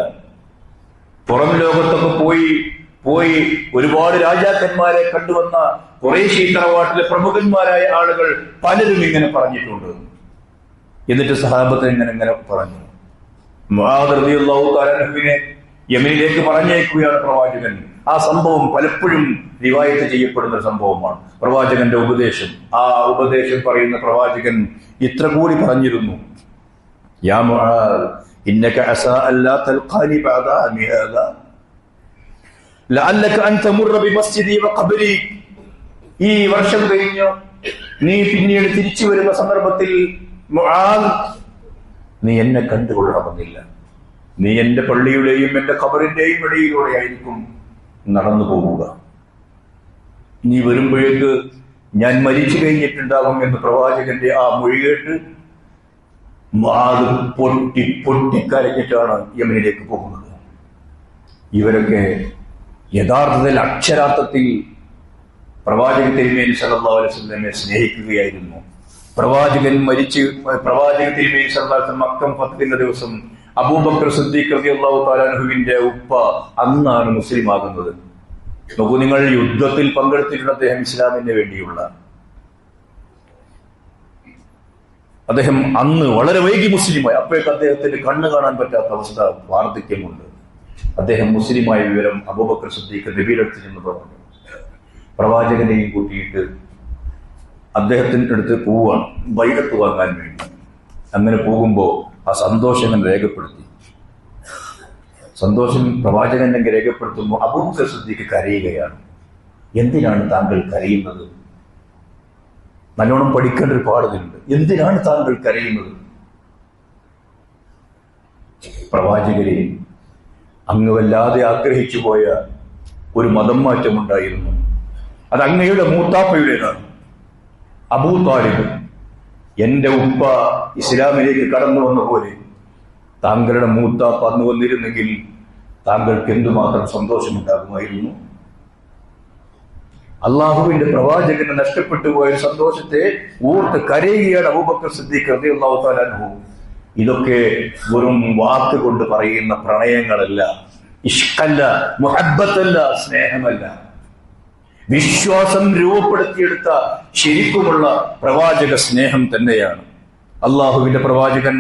[SPEAKER 1] പുറം ലോകത്തൊക്കെ പോയി ഒരുപാട് രാജാക്കന്മാരെ കണ്ടുവന്ന ഖുറൈശി തറവാട്ടിലെ പ്രമുഖന്മാരായ ആളുകൾ പലരും ഇങ്ങനെ പറഞ്ഞിട്ടുണ്ട്. എന്നിട്ട് സഹാബത്ത് ഇങ്ങനെ പറഞ്ഞു. മുആദ് റളിയല്ലാഹു തആല അൻഹുവിനെ യമനിലേക്ക് പറഞ്ഞയക്കുകയാണ് പ്രവാചകൻ. ആ സംഭവം പലപ്പോഴും റിവായത്ത് ചെയ്യപ്പെടുന്ന സംഭവമാണ്. പ്രവാചകന്റെ ഉപദേശം, ആ ഉപദേശം പറയുന്ന പ്രവാചകൻ ഇത്ര കൂടി പറഞ്ഞിരുന്നു, യാ മുആദ് ഇന്നക അസാ അല്ലാ തൽഖാനി ബഅദ അമി ഹാദാ ലഅല്ലക അൻ തമുറ ബിമസ്ജിദി വഖബ്രി. ഈ വർഷം കഴിഞ്ഞ് നീ പിന്നീട് തിരിച്ചു വരുന്ന സന്ദർഭത്തിൽ മുആദ്, നീ എന്നെ കണ്ടുകൊള്ളണമെന്നില്ല. നീ എന്റെ പള്ളിയുടെയും എന്റെ ഖബറിന്റെയും ഇടയിലൂടെ ആയിരിക്കും നടന്നു പോവുക. നീ വരുമ്പോഴേക്ക് ഞാൻ മരിച്ചു കഴിഞ്ഞിട്ടുണ്ടാകും എന്ന് പ്രവാചകന്റെ ആ മൊഴി കേട്ട് മുആദ് പൊട്ടിക്കരഞ്ഞിട്ടാണ് യമനിലേക്ക് പോകുന്നത്. ഇവരൊക്കെ യഥാർത്ഥത്തിൽ അക്ഷരാർത്ഥത്തിൽ പ്രവാചക തിരുമേനി സല്ലല്ലാഹു അലൈഹി വസല്ലമയെ സ്നേഹിക്കുകയായിരുന്നു. പ്രവാചക തിരുമേനി സല്ലല്ലാഹു അലൈഹി വസല്ലം മക്കം ഫത്ഹിന്റെ ദിവസം അബൂബക്കർ സിദ്ദീഖ് റളിയല്ലാഹു തആല അൻഹുവിന്റെ ഉപ്പ അന്നാണ് മുസ്ലിം ആകുന്നത്. നോക്കൂ, നിങ്ങൾ യുദ്ധത്തിൽ പങ്കെടുത്തിട്ടുള്ള അദ്ദേഹം ഇസ്ലാമിന് വേണ്ടിയുള്ള അദ്ദേഹം അന്ന് വളരെ വൈകി മുസ്ലിമായി. അപ്പോഴേക്ക് അദ്ദേഹത്തിന്റെ കണ്ണ് കാണാൻ പറ്റാത്ത അവസ്ഥ, വാർദ്ധക്യമുണ്ട്. അദ്ദേഹം മുസ്ലിമായ വിവരം അബൂബക്കർ സിദ്ദീഖ് നബിയുടെ അടുത്ത് ചെന്ന് പറഞ്ഞു. പ്രവാചകനെയും കൂട്ടിയിട്ട് അദ്ദേഹത്തിന്റെ അടുത്ത് പോവാണ് ബൈഅത്ത് വാങ്ങാൻ വേണ്ടി. അങ്ങനെ പോകുമ്പോ ആ സന്തോഷം രേഖപ്പെടുത്തി. സന്തോഷം പ്രവാചകൻ രേഖപ്പെടുത്തുമ്പോൾ അബൂബക്കർ സിദ്ദീഖ് കരയുകയാണ്. എന്തിനാണ് താങ്കൾ കരയുന്നത്? നല്ലോണം പഠിക്കേണ്ട ഒരു പാടുന്നുണ്ട്. എന്തിനാണ് താങ്കൾ കരയുന്നത്? പ്രവാചകരെ അങ്ങ് വല്ലാതെ ആഗ്രഹിച്ചു പോയ
[SPEAKER 2] ഒരു മതം മാറ്റമുണ്ടായിരുന്നു. അത് അങ്ങയുടെ മൂത്താപ്പയുടേതാണ്. അബൂ താലിബ്, എന്റെ ഉപ്പ ഇസ്ലാമിലേക്ക് കടന്നു വന്ന പോലെ താങ്കളുടെ മൂത്താപ്പ അന്ന് വന്നിരുന്നെങ്കിൽ താങ്കൾക്ക് എന്തുമാത്രം സന്തോഷമുണ്ടാകുമായിരുന്നു. അള്ളാഹുവിന്റെ പ്രവാചകന് നഷ്ടപ്പെട്ടു പോയ സന്തോഷത്തെ ഓർത്ത് കരയുകയാണ് അബൂബക്കർ സിദ്ദീഖ് റളിയല്ലാഹു തആല അൻഹു. ഇതൊക്കെ വെറും വാക്കുകൊണ്ട് പറയുന്ന പ്രണയങ്ങളല്ല, ഇഷ്കല്ല, മുഹബ്ബത്തല്ല, സ്നേഹമല്ല. വിശ്വാസം രൂപപ്പെടുത്തിയെടുത്ത ശരിക്കുമുള്ള പ്രവാചക സ്നേഹം തന്നെയാണ്. അള്ളാഹുവിന്റെ പ്രവാചകൻ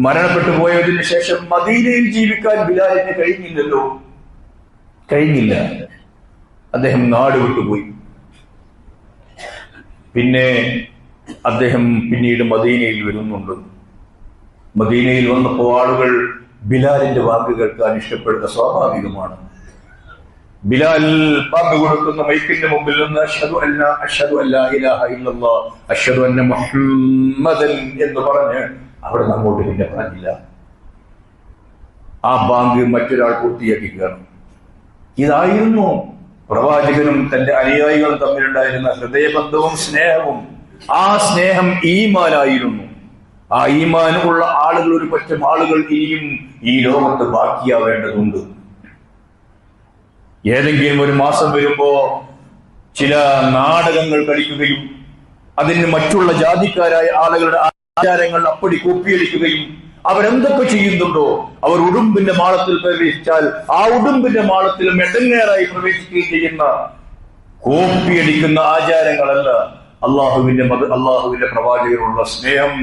[SPEAKER 2] മരണപ്പെട്ടു പോയതിനു ശേഷം മദീനയിൽ ജീവിക്കാൻ ബിലാലിന് കഴിഞ്ഞില്ല. അദ്ദേഹം നാട് വിട്ടുപോയി. പിന്നെ അദ്ദേഹം പിന്നീട് മദീനയിൽ വരുന്നുണ്ട്. മദീനയിൽ വന്നപ്പോൾ ആളുകൾ ബിലാലിന്റെ വാക്ക് കേൾക്കാൻ ഇഷ്ടപ്പെടുക സ്വാഭാവികമാണ്. ബിലാൽ പങ്കു കൊടുക്കുന്ന മൈക്കിന്റെ മുമ്പിൽ നിന്ന് അഷ്ഹദു അല്ലാ ഇലാഹ ഇല്ലല്ലാഹ് അഷ്ഹദു അന്ന മുഹമ്മദൻ എന്ന് പറഞ്ഞ് അവിടെ അങ്ങോട്ട് പിന്നെ പറഞ്ഞില്ല. ആ ബാങ്ക് മറ്റൊരാൾ പൂർത്തിയാക്കിക്കുകയാണ്. ഇതായിരുന്നു പ്രവാചകനും തന്റെ അനുയായികളും തമ്മിലുണ്ടായിരുന്ന ഹൃദയബന്ധവും സ്നേഹവും. ആ സ്നേഹം ഈമാനായിരുന്നു. ആ ഈമാൻ ഉള്ള ആളുകൾ, ഒരു പറ്റം ആളുകൾ ഇനിയും ഈ ലോകത്ത് ബാക്കിയാവേണ്ടതുണ്ട്. ഏതെങ്കിലും ഒരു മാസം വരുമ്പോ ചില നാടകങ്ങൾ കളിക്കുകയും അതിന് മറ്റുള്ള ജാതിക്കാരായ ആളുകളുടെ ആചാരങ്ങൾ അപ്പടി കോപ്പിയടിക്കുകയും അവരെന്തൊക്കെ ചെയ്യുന്നുണ്ടോ, അവർ ഉടുമ്പിന്റെ മാളത്തിൽ പ്രവേശിച്ചാൽ ആ ഉടുമ്പിന്റെ മാളത്തിൽ മെഡങ്ങേറായി പ്രവേശിക്കുകയും ചെയ്യുന്ന കോപ്പിയടിക്കുന്ന ആചാരങ്ങളല്ല അള്ളാഹുവിന്റെ പ്രവാചകനുള്ള സ്നേഹം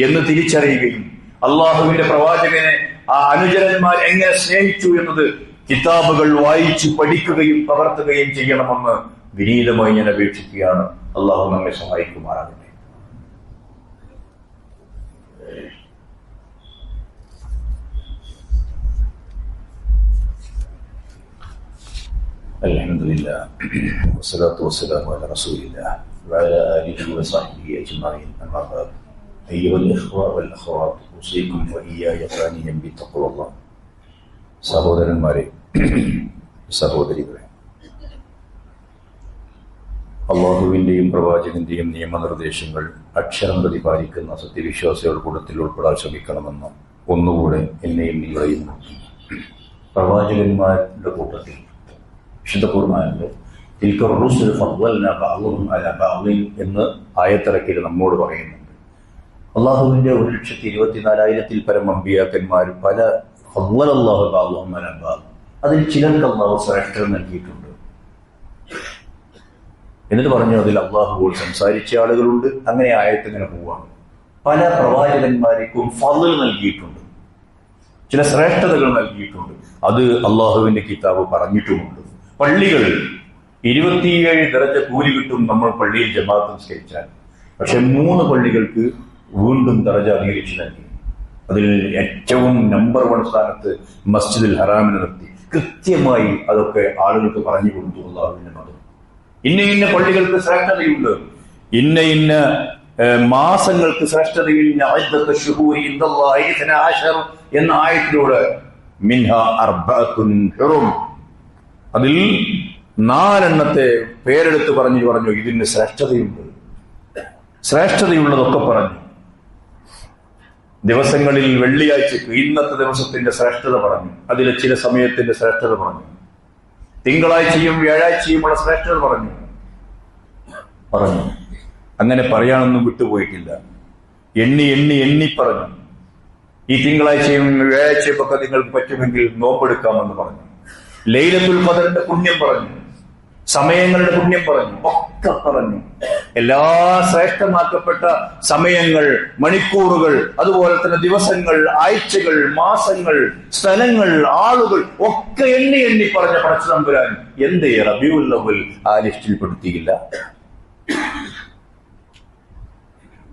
[SPEAKER 2] എന്ന് തിരിച്ചറിയുകയും അള്ളാഹുവിന്റെ പ്രവാചകനെ ആ അനുചരന്മാർ എങ്ങനെ സ്നേഹിച്ചു എന്നത് കിതാബുകൾ വായിച്ച് പഠിക്കുകയും പകർത്തുകയും ചെയ്യണമെന്ന് വിനീതമായി ഞാൻ അപേക്ഷിക്കുകയാണ്. അള്ളാഹു നമ്മെ സഹായിക്കുമാറാകട്ടെ. അൽഹംദുലില്ലാ വസ്സലാത്തു വസ്സലാമു അലാ റസൂലില്ലാഹ് വഅലാ ആലിഹി വസഹ്ബിഹി അജ്മഈൻ. അമ്മാ ബഅദ്. അയ്യുഹൽ ഇഖ്വ വൽ അഖ്വാത്ത് ഉസീകും വഇയ്യായ ഖാനിയൻ ബിത്തഖ്വല്ലാഹ്. സഹോദരന്മാരെ, സഹോദരികളെ, അള്ളാഹുവിന്റെയും പ്രവാചകന്റെയും നിയമനിർദ്ദേശങ്ങൾ അക്ഷരം പ്രതിപാലിക്കുന്ന സത്യവിശ്വാസികളുടെ കൂട്ടത്തിൽ ഉൾപ്പെടാൻ ശ്രമിക്കണമെന്ന് ഒന്നുകൂടെ എന്നെയും നിങ്ങളെയും പ്രവാചകന്മാരുടെ കൂട്ടത്തിൽ വിശുദ്ധ ഖുർആനിൽ തിൽക റുസുൽ ഫദ്ദൽനാ ബഅ്ദഹും അലാ ബഅ്ദിൻ എന്ന് ആയത്തിറക്കിൽ നമ്മോട് പറയുന്നുണ്ട്. അള്ളാഹുവിന്റെ 1,24,000 പരം അമ്പിയാക്കന്മാർ പല ഫദ്ദലല്ലാഹു ബഅ്ദഹും അലാ ബഅ്ദ്, അതിൽ ചിലർക്ക് അള്ളാഹു ശ്രേഷ്ഠത നൽകിയിട്ടുണ്ട്. എന്നിട്ട് പറഞ്ഞു അതിൽ അള്ളാഹുവോട് സംസാരിച്ച ആളുകളുണ്ട്. അങ്ങനെ ആയത്തിങ്ങനെ പോവാണ്. പല പ്രവാചകന്മാർക്കും ഫദ്ൽ നൽകിയിട്ടുണ്ട്, ചില ശ്രേഷ്ഠതകൾ നൽകിയിട്ടുണ്ട്. അത് അള്ളാഹുവിന്റെ കിതാബ് പറഞ്ഞിട്ടുമുണ്ട്. പള്ളികൾ 27 ദറജ കൂലി കിട്ടും നമ്മൾ പള്ളിയിൽ ജമാഅത്ത് നിസ്കരിച്ചാൽ. പക്ഷെ 3 പള്ളികൾക്ക് വീണ്ടും ദറജ അധികരിച്ചു നൽകി. അതിൽ ഏറ്റവും നമ്പർ 1 സ്ഥാനത്ത് മസ്ജിദുൽ ഹറാമിനെ നിർത്തി. കൃത്യമായി അതൊക്കെ ആളുകൾക്ക് പറഞ്ഞു കൊടുത്തു. അള്ളാഹുവിന്റെ മതം ഇന്ന പള്ളികൾക്ക് ശ്രേഷ്ഠതയുണ്ട്, ഇന്ന മാസങ്ങൾക്ക് ശ്രേഷ്ഠതയില്ല. എന്ന ആയത്തിലൂടെ മിൻഹ അർബഅത്തുൻ ഹുറും, അതിൽ 4 പേരെടുത്ത് പറഞ്ഞു ഇതിന് ശ്രേഷ്ഠതയുണ്ട്. ശ്രേഷ്ഠതയുള്ളതൊക്കെ പറഞ്ഞു. ദിവസങ്ങളിൽ വെള്ളിയാഴ്ചക്ക് ഇന്നത്തെ ദിവസത്തിന്റെ ശ്രേഷ്ഠത പറഞ്ഞു. അതിലെ ചില സമയത്തിന്റെ ശ്രേഷ്ഠത പറഞ്ഞു. തിങ്കളാഴ്ചയും വ്യാഴാഴ്ചയുമുള്ള ശ്രേഷ്ഠത പറഞ്ഞു. അങ്ങനെ പറയാനൊന്നും വിട്ടുപോയിട്ടില്ല. എണ്ണി പറഞ്ഞു. ഈ തിങ്കളാഴ്ചയും വ്യാഴാഴ്ചയും ഒക്കെ നിങ്ങൾക്ക് പറ്റുമെങ്കിൽ നോമ്പെടുക്കാമെന്ന് പറഞ്ഞു. ലൈലത്തുൽ ഖദറിന്റെ പുണ്യം പറഞ്ഞു, സമയങ്ങളുടെ പുണ്യം പറഞ്ഞു, ഒക്കെ പറഞ്ഞു. എല്ലാ ശ്രേഷ്ഠമാക്കപ്പെട്ട സമയങ്ങൾ, മണിക്കൂറുകൾ, അതുപോലെ തന്നെ ദിവസങ്ങൾ, ആഴ്ചകൾ, മാസങ്ങൾ, സ്ഥലങ്ങൾ, ആളുകൾ ഒക്കെ എണ്ണി പറഞ്ഞ പടച്ചതമ്പുരാൻ എന്തേ റബീഉൽ അവ്വൽ ആ ലിസ്റ്റിൽ പെടുത്തിയില്ല?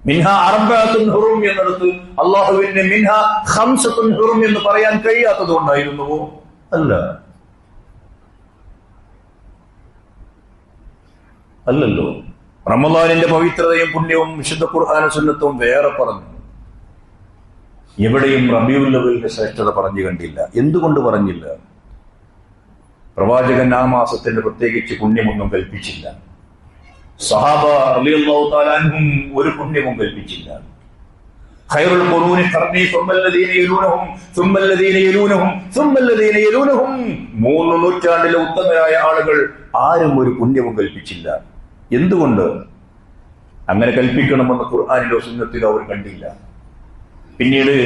[SPEAKER 2] മിൻഹ അർബഅത്തുൻ ഹുറും എന്നിടത്ത് അള്ളാഹുവിന്റെ മിൻഹ ഖംസത്തുൻ ഹുറും എന്ന് പറയാൻ കഴിയാത്തത് കൊണ്ടായിരുന്നുവോ? അല്ലല്ലോ. റമളാനിന്റെ പവിത്രതയും പുണ്യവും വിശുദ്ധ ഖുർആനും സുന്നത്തും വേറെ പറഞ്ഞു. എവിടെയും റബീഉൽ അവ്വലിന്റെ ശ്രേഷ്ഠത പറഞ്ഞു കണ്ടില്ല. എന്തുകൊണ്ട് പറഞ്ഞില്ല? പ്രവാചകൻ ആ മാസത്തിന് പ്രത്യേകിച്ച് പുണ്യമൊന്നും കൽപ്പിച്ചില്ല. സഹാബ റളിയല്ലാഹു തആല അൻഹും ഒരു പുണ്യവും കൽപ്പിച്ചില്ല. ഖൈറുൽ ഖുറൂനി ഖർനി സുമ്മല്ലദീന യലൂനഹും സുമ്മല്ലദീന യലൂനഹും സുമ്മല്ലദീന യലൂനഹും 3 നൂറ്റാണ്ടിലെ ഉത്തമരായ ആളുകൾ ആരും ഒരു പുണ്യവും കൽപ്പിച്ചില്ല. എന്തുകൊണ്ട്? അങ്ങനെ കൽപ്പിക്കണമെന്ന് ഖുർആനിലോ സുന്നത്തിലോ അവർ കണ്ടില്ല. പിന്നീട്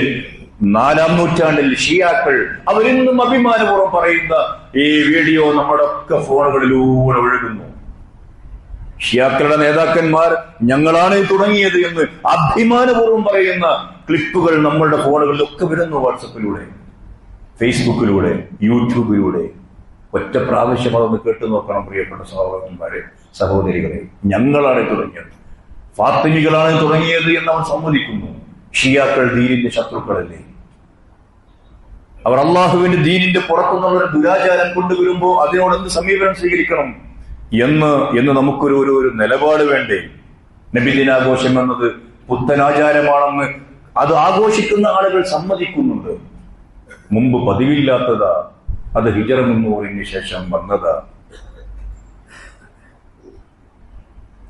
[SPEAKER 2] 4-ാം നൂറ്റാണ്ടിൽ ഷിയാക്കൾ അവരിന്നും അഭിമാനപൂർവ്വം പറയുന്ന ഈ വീഡിയോ നമ്മുടെ ഒക്കെ ഫോണുകളിലൂടെ ഒഴുകുന്നു. ഷിയാക്കളുടെ നേതാക്കന്മാർ ഞങ്ങളാണ് തുടങ്ങിയത് എന്ന് അഭിമാനപൂർവ്വം പറയുന്ന ക്ലിപ്പുകൾ നമ്മളുടെ ഫോണുകളിലൊക്കെ വരുന്നു. വാട്സപ്പിലൂടെ, ഫേസ്ബുക്കിലൂടെ, യൂട്യൂബിലൂടെ. ഒറ്റ പ്രാവശ്യം അതൊന്ന് കേട്ടു നോക്കണം പ്രിയപ്പെട്ട സഹോദരന്മാരെ, സഹോദരികളെ. ഞങ്ങളാണ് തുടങ്ങിയത്, ഫാത്തിമികളാണ് തുടങ്ങിയത് എന്ന് അവർ സമ്മതിക്കുന്നു. ഷിയാക്കൾ ദീനിന്റെ ശത്രുക്കളല്ലേ? അവർ അള്ളാഹുവിന്റെ ദീനിന്റെ പുറത്തുനിന്നുള്ള ദുരാചാരം കൊണ്ടുവരുമ്പോ അതിനോട് എന്ത് സമീപനം സ്വീകരിക്കണം എന്ന് നമുക്കൊരു നിലപാട് വേണ്ടേ? നബിദിനാഘോഷം എന്നത് പുത്തനാചാരമാണെന്ന് അത് ആഘോഷിക്കുന്ന ആളുകൾ സമ്മതിക്കുന്നുണ്ട്. മുമ്പ് പതിവില്ലാത്തതാ, അത് ഹിജറ 300-ന് ശേഷം വന്നതാ.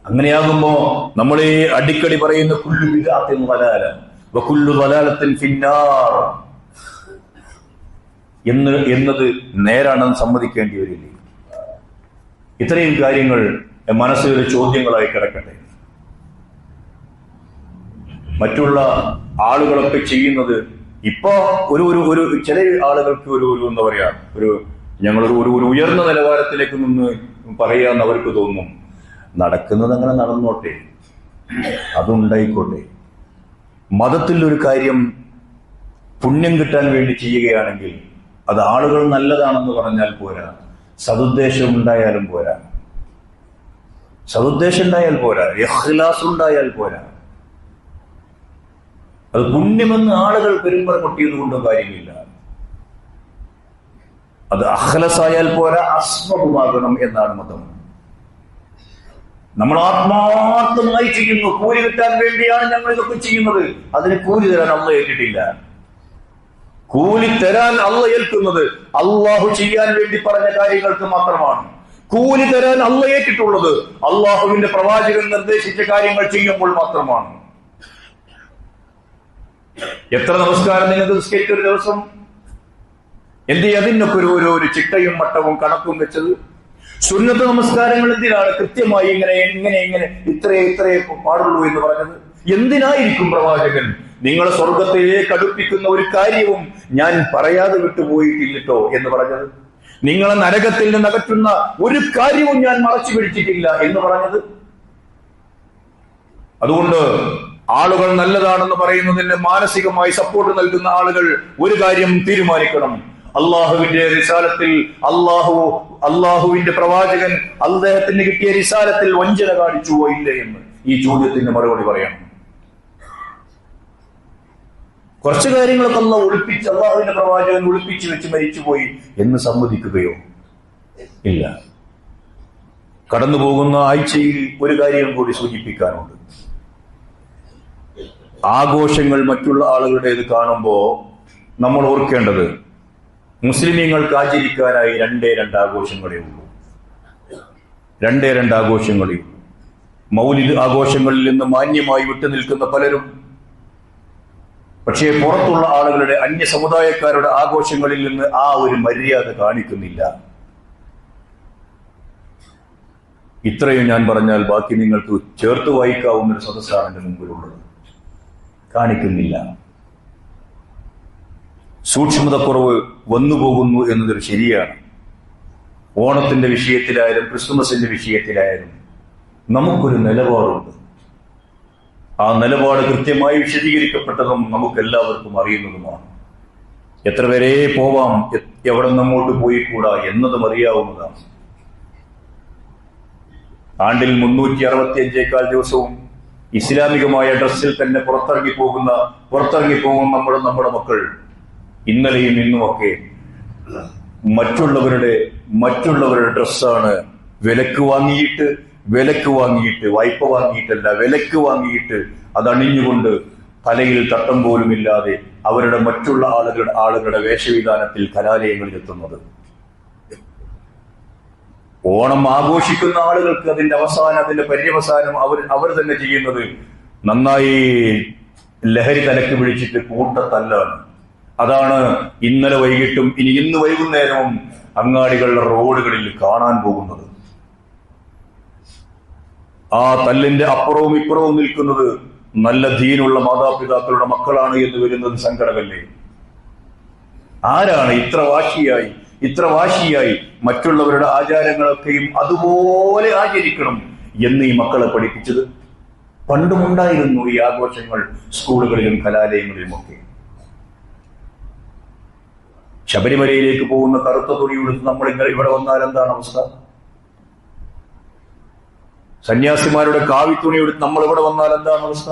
[SPEAKER 2] അങ്ങനെയാകുമ്പോ നമ്മളെ അടിക്കടി പറയുന്ന കുല്ലു ബിദ്അത്തിൻ ളലാല വകുല്ലു ളലാലത്തിൻ ഫിന്നാർ എന്നത് നേരാണെന്ന് സമ്മതിക്കേണ്ടി വരില്ലേ? ഇത്രയും കാര്യങ്ങൾ മനസ്സിലൊരു ചോദ്യങ്ങളായി കിടക്കട്ടെ. മറ്റുള്ള ആളുകളൊക്കെ ചെയ്യുന്നത് ഇപ്പൊ ഒരു ചില ആളുകൾക്ക് ഒരു എന്താ പറയാ, ഞങ്ങളൊരു ഉയർന്ന നിലവാരത്തിലേക്ക് നിന്ന് പറയാന്ന് അവർക്ക് തോന്നും. നടക്കുന്നത് അങ്ങനെ നടന്നോട്ടെ, അതുണ്ടായിക്കോട്ടെ. മതത്തിൽ ഒരു കാര്യം പുണ്യം കിട്ടാൻ വേണ്ടി ചെയ്യുകയാണെങ്കിൽ അത് ആളുകൾ നല്ലതാണെന്ന് പറഞ്ഞാൽ പോരാ, സതുദ്ദേശം ഉണ്ടായാലും പോരാ. സതുദ്ദേശം ഉണ്ടായാൽ പോരാ, ഇഖ്ലാസ് ഉണ്ടായാൽ പോരാ. അത് പുണ്യമെന്ന് ആളുകൾ പെരുമ്പറ കൊട്ടിയത് കൊണ്ടും കാര്യമില്ല. അത് അഖ്ലസായാൽ പോരാ, അസ്മബുമാകണം എന്നാണ് മതം. നമ്മൾ ആത്മാർത്ഥമായി ചെയ്യുന്നു, കൂലി കിട്ടാൻ വേണ്ടിയാണ് ഞങ്ങൾ ഇതൊക്കെ ചെയ്യുന്നത്. അതിന് കൂലി തരാൻ അള്ളാഹ് ഏറ്റിട്ടില്ല. കൂലി തരാൻ അള്ളാഹ് ഏൽക്കുന്നത് അള്ളാഹു ചെയ്യാൻ വേണ്ടി പറഞ്ഞ കാര്യങ്ങൾക്ക് മാത്രമാണ്. കൂലി തരാൻ അള്ളാഹ് ഏറ്റിട്ടുള്ളത് അള്ളാഹുവിന്റെ പ്രവാചകൻ നിർദ്ദേശിച്ച കാര്യങ്ങൾ ചെയ്യുമ്പോൾ മാത്രമാണ്. എത്ര നമസ്കാരം നിങ്ങൾക്ക് നിസ്കരിച്ച ഒരു ദിവസം? എന്ത് അതിനൊക്കെ ഒരു ചിട്ടയും മട്ടവും കണക്കും വെച്ചത്? സുന്നത്ത് നമസ്കാരങ്ങൾ എന്തിനാണ് കൃത്യമായി ഇങ്ങനെ ഇത്രേ പാടുള്ളൂ എന്ന് പറഞ്ഞത്? എന്തിനായിരിക്കും പ്രവാചകൻ നിങ്ങളെ സ്വർഗത്തിലേക്ക് അടുപ്പിക്കുന്ന ഒരു കാര്യവും ഞാൻ പറയാതെ വിട്ടുപോയിട്ടില്ലട്ടോ എന്ന് പറഞ്ഞത്? നിങ്ങളെ നരകത്തിൽ നിന്ന് അകറ്റുന്ന ഒരു കാര്യവും ഞാൻ മറച്ചു പിടിച്ചിട്ടില്ല എന്ന് പറഞ്ഞത്? അതുകൊണ്ട് ആളുകൾ നല്ലതാണെന്ന് പറയുന്നതിന് മാനസികമായി സപ്പോർട്ട് നൽകുന്ന ആളുകൾ ഒരു കാര്യം തീരുമാനിക്കണം. അള്ളാഹുവിന്റെ റിസാലത്തിൽ അള്ളാഹുവിന്റെ പ്രവാചകൻ അദ്ദേഹത്തിന് കിട്ടിയ റിസാലത്തിൽ വഞ്ചന കാണിച്ചുവോ ഇല്ലേ എന്ന് ഈ ചോദ്യത്തിന് മറുപടി പറയണം. കുറച്ചു കാര്യങ്ങളൊക്കെ അള്ളാഹുവിന്റെ പ്രവാചകൻ ഒളിപ്പിച്ചു വെച്ച് മരിച്ചുപോയി എന്ന് സമ്മതിക്കുകയോ ഇല്ല. കടന്നു പോകുന്ന ആഴ്ചയിൽ ഒരു കാര്യം കൂടി സൂചിപ്പിക്കാനുണ്ട്. ആഘോഷങ്ങൾ മറ്റുള്ള ആളുകളുടേത് കാണുമ്പോ നമ്മൾ ഓർക്കേണ്ടത് മുസ്ലിമീങ്ങൾക്ക് ആചരിക്കാനായി രണ്ടേ രണ്ട് ആഘോഷങ്ങളേ ഉള്ളൂ. മൗലിദ് ആഘോഷങ്ങളിൽ നിന്ന് മാന്യമായി വിട്ടുനിൽക്കുന്ന പലരും പക്ഷേ പുറത്തുള്ള ആളുകളുടെ അന്യ സമുദായക്കാരുടെ ആഘോഷങ്ങളിൽ നിന്ന് ആ ഒരു മര്യാദ കാണിക്കുന്നില്ല. ഇത്രയും ഞാൻ പറഞ്ഞാൽ ബാക്കി നിങ്ങൾക്ക് ചേർത്ത് വായിക്കാവുന്ന ഒരു സദസ്സാണ് എന്റെ മുമ്പിലുള്ളത്. കാണിക്കുന്നില്ല. സൂക്ഷ്മതക്കുറവ് വന്നുപോകുന്നു എന്നതൊരു ശരിയാണ്. ഓണത്തിന്റെ വിഷയത്തിലായാലും ക്രിസ്തുമസിന്റെ വിഷയത്തിലായാലും നമുക്കൊരു നിലപാടുണ്ട്. ആ നിലപാട് കൃത്യമായി വിശദീകരിക്കപ്പെട്ടതും നമുക്കെല്ലാവർക്കും അറിയുന്നതുമാണ്. എത്ര വരെ പോവാം, എവിടെ നമ്മോട്ട് പോയിക്കൂടാ എന്നതും അറിയാവുന്നതാണ്. ആണ്ടിൽ 365 ദിവസവും ഇസ്ലാമികമായ ഡ്രസ്സിൽ തന്നെ പുറത്തിറങ്ങി പോകും നമ്മുടെ മക്കൾ. ഇന്നലെയും ഇന്നുമൊക്കെ മറ്റുള്ളവരുടെ ഡ്രസ്സാണ് വിലക്ക് വാങ്ങിയിട്ട് വായ്പ വാങ്ങിയിട്ടല്ല, വിലക്ക് വാങ്ങിയിട്ട് അതണിഞ്ഞുകൊണ്ട് തലയിൽ തട്ടം പോലുമില്ലാതെ മറ്റുള്ള ആളുകളുടെ വേഷവിധാനത്തിൽ കലാലയങ്ങളിൽ എത്തുന്നത്. ഓണം ആഘോഷിക്കുന്ന ആളുകൾക്ക് അതിന്റെ അവസാനം, അതിന്റെ പര്യവസാനം അവർ തന്നെ ചെയ്യുന്നത് നന്നായി ലഹരി തലക്ക് പിടിച്ചിട്ട് കൂട്ടത്തല്ലാണ്. അതാണ് ഇന്നലെ വൈകിട്ടും ഇനി ഇന്ന് വൈകുന്നേരവും അങ്ങാടികളുടെ റോഡുകളിൽ കാണാൻ പോകുന്നത്. ആ തല്ലിന്റെ അപ്പുറവും ഇപ്പുറവും നിൽക്കുന്നത് നല്ല ദീനുള്ള മാതാപിതാക്കളുടെ മക്കളാണ് എന്ന് വരുന്നത് സങ്കടമല്ലേ? ആരാണ് ഇത്ര വാശിയായി മറ്റുള്ളവരുടെ ആചാരങ്ങളൊക്കെയും അതുപോലെ ആചരിക്കണം എന്ന് ഈ മക്കളെ പഠിപ്പിച്ചത്? പണ്ടുമുണ്ടായിരുന്നു ഈ ആഘോഷങ്ങൾ സ്കൂളുകളിലും കലാലയങ്ങളിലുമൊക്കെ. ശബരിമലയിലേക്ക് പോകുന്ന കറുത്ത തുണിയെടുത്ത് നമ്മൾ ഇവിടെ വന്നാൽ എന്താണ് അവസ്ഥ? സന്യാസിമാരുടെ കാവിത്തുണിയെടുത്ത് നമ്മൾ ഇവിടെ വന്നാൽ എന്താണ് അവസ്ഥ?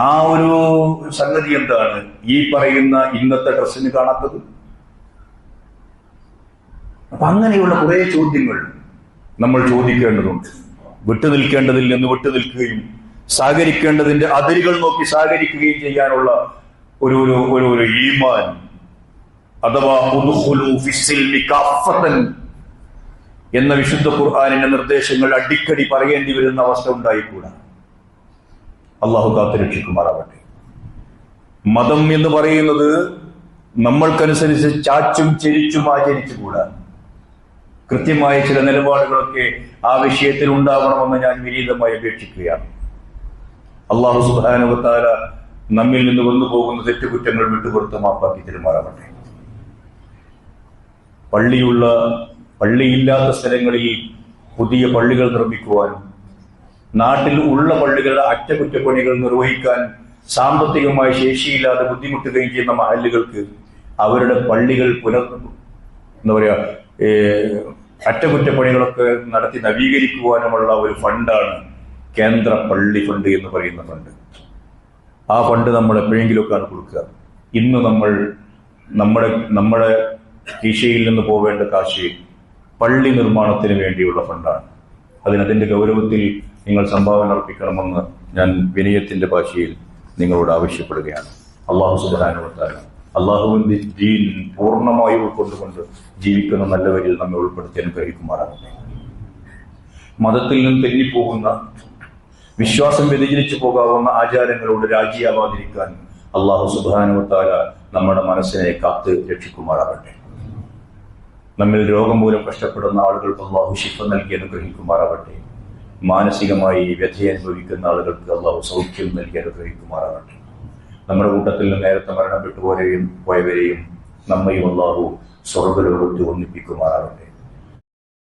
[SPEAKER 2] ആ ഒരു സംഗതി എന്താണ് ഈ പറയുന്ന ഇന്നത്തെ ഡ്രസ്സിന് കാണാത്തത്? അപ്പൊ അങ്ങനെയുള്ള കുറെ ചോദ്യങ്ങൾ നമ്മൾ ചോദിക്കേണ്ടതുണ്ട്. വിട്ടുനിൽക്കേണ്ടതിൽ നിന്ന് വിട്ടുനിൽക്കുകയും സഹകരിക്കേണ്ടതിന്റെ അതിരുകൾ നോക്കി സഹകരിക്കുകയും ചെയ്യാനുള്ള ഒരു ഈമാൻ അഥവാ എന്ന വിശുദ്ധ ഖുർആനിന്റെ നിർദ്ദേശങ്ങൾ അടിക്കടി പറയേണ്ടി വരുന്ന അവസ്ഥ ഉണ്ടായിക്കൂടാ. അള്ളാഹു കാത്തുരക്ഷിക്കുമാറാവട്ടെ. മതം എന്ന് പറയുന്നത് നമ്മൾക്കനുസരിച്ച് ചാച്ചും ചെരിച്ചും ആചരിച്ചുകൂടാ. കൃത്യമായ ചില നിലപാടുകളൊക്കെ ആ വിഷയത്തിൽ ഉണ്ടാവണമെന്ന് ഞാൻ വിനീതമായി അപേക്ഷിക്കുകയാണ്. അള്ളാഹു സുബ്ഹാനഹു വ തആല നമ്മിൽ നിന്ന് വന്നു പോകുന്ന തെറ്റുകുറ്റങ്ങൾ വിട്ടുപുറത്ത് മാപ്പാക്കി തരുമാറാവട്ടെ. പള്ളിയില്ലാത്ത സ്ഥലങ്ങളിൽ പുതിയ പള്ളികൾ നിർമ്മിക്കുവാനും നാട്ടിൽ ഉള്ള പള്ളികളുടെ അറ്റകുറ്റപ്പണികൾ നിർവഹിക്കാൻ സാമ്പത്തികമായി ശേഷിയില്ലാതെ ബുദ്ധിമുട്ടുകയും ചെയ്യുന്ന മഹല്ലുകൾക്ക് അവരുടെ പള്ളികൾ അറ്റകുറ്റപ്പണികളൊക്കെ നടത്തി നവീകരിക്കുവാനുമുള്ള ഒരു ഫണ്ടാണ് കേന്ദ്ര പള്ളി ഫണ്ട് എന്ന് പറയുന്ന ഫണ്ട്. ആ ഫണ്ട് നമ്മൾ എപ്പോഴെങ്കിലുമൊക്കെയാണ് കൊടുക്കുക. ഇന്ന് നമ്മൾ നമ്മുടെ കീശയിൽ നിന്ന് പോവേണ്ട കാശ് പള്ളി നിർമ്മാണത്തിന് വേണ്ടിയുള്ള ഫണ്ടാണ്. അതിന്റെ ഗൗരവത്തിൽ നിങ്ങൾ സംഭാവന അർപ്പിക്കണമെന്ന് ഞാൻ വിനയത്തിന്റെ ഭാഷയിൽ നിങ്ങളോട് ആവശ്യപ്പെടുകയാണ്. അള്ളാഹു സുബ്ഹാനഹു വ തആല അള്ളാഹുവിന്റെ ദീൻ പൂർണ്ണമായി ഉൾക്കൊണ്ടുകൊണ്ട് ജീവിക്കുന്ന നല്ലവരിൽ നമ്മെ ഉൾപ്പെടുത്തി അനുഗ്രഹിക്കുമാറാകട്ടെ. മതത്തിൽ നിന്ന് തെന്നിപ്പോകുന്ന, വിശ്വാസം വ്യതിചലിച്ചു പോകാവുന്ന ആചാരങ്ങളോട് രാജിയാവാതിരിക്കാൻ അള്ളാഹു സുബ്ഹാനഹു വ തആല നമ്മുടെ മനസ്സിനെ കാത്ത് രക്ഷിക്കുമാറാകട്ടെ. നമ്മിൽ രോഗം മൂലം കഷ്ടപ്പെടുന്ന ആളുകൾക്ക് അള്ളാഹു ശിഫ നൽകി അനുഗ്രഹിക്കുമാറാകട്ടെ. മാനസികമായി വ്യഥയനുഭവിക്കുന്ന ആളുകൾക്ക് അള്ളാഹു സൗഖ്യം നൽകി അനുഗ്രഹിക്കുമാറാകട്ടെ. നമ്മുടെ കൂട്ടത്തിൽ നിന്ന് നേരത്തെ മരണപ്പെട്ടു പോയവരെയും നമ്മയും അള്ളാഹു സ്വർഗ്ഗലോകത്ത് ഒന്നിപ്പിക്കുമാറാകട്ടെ.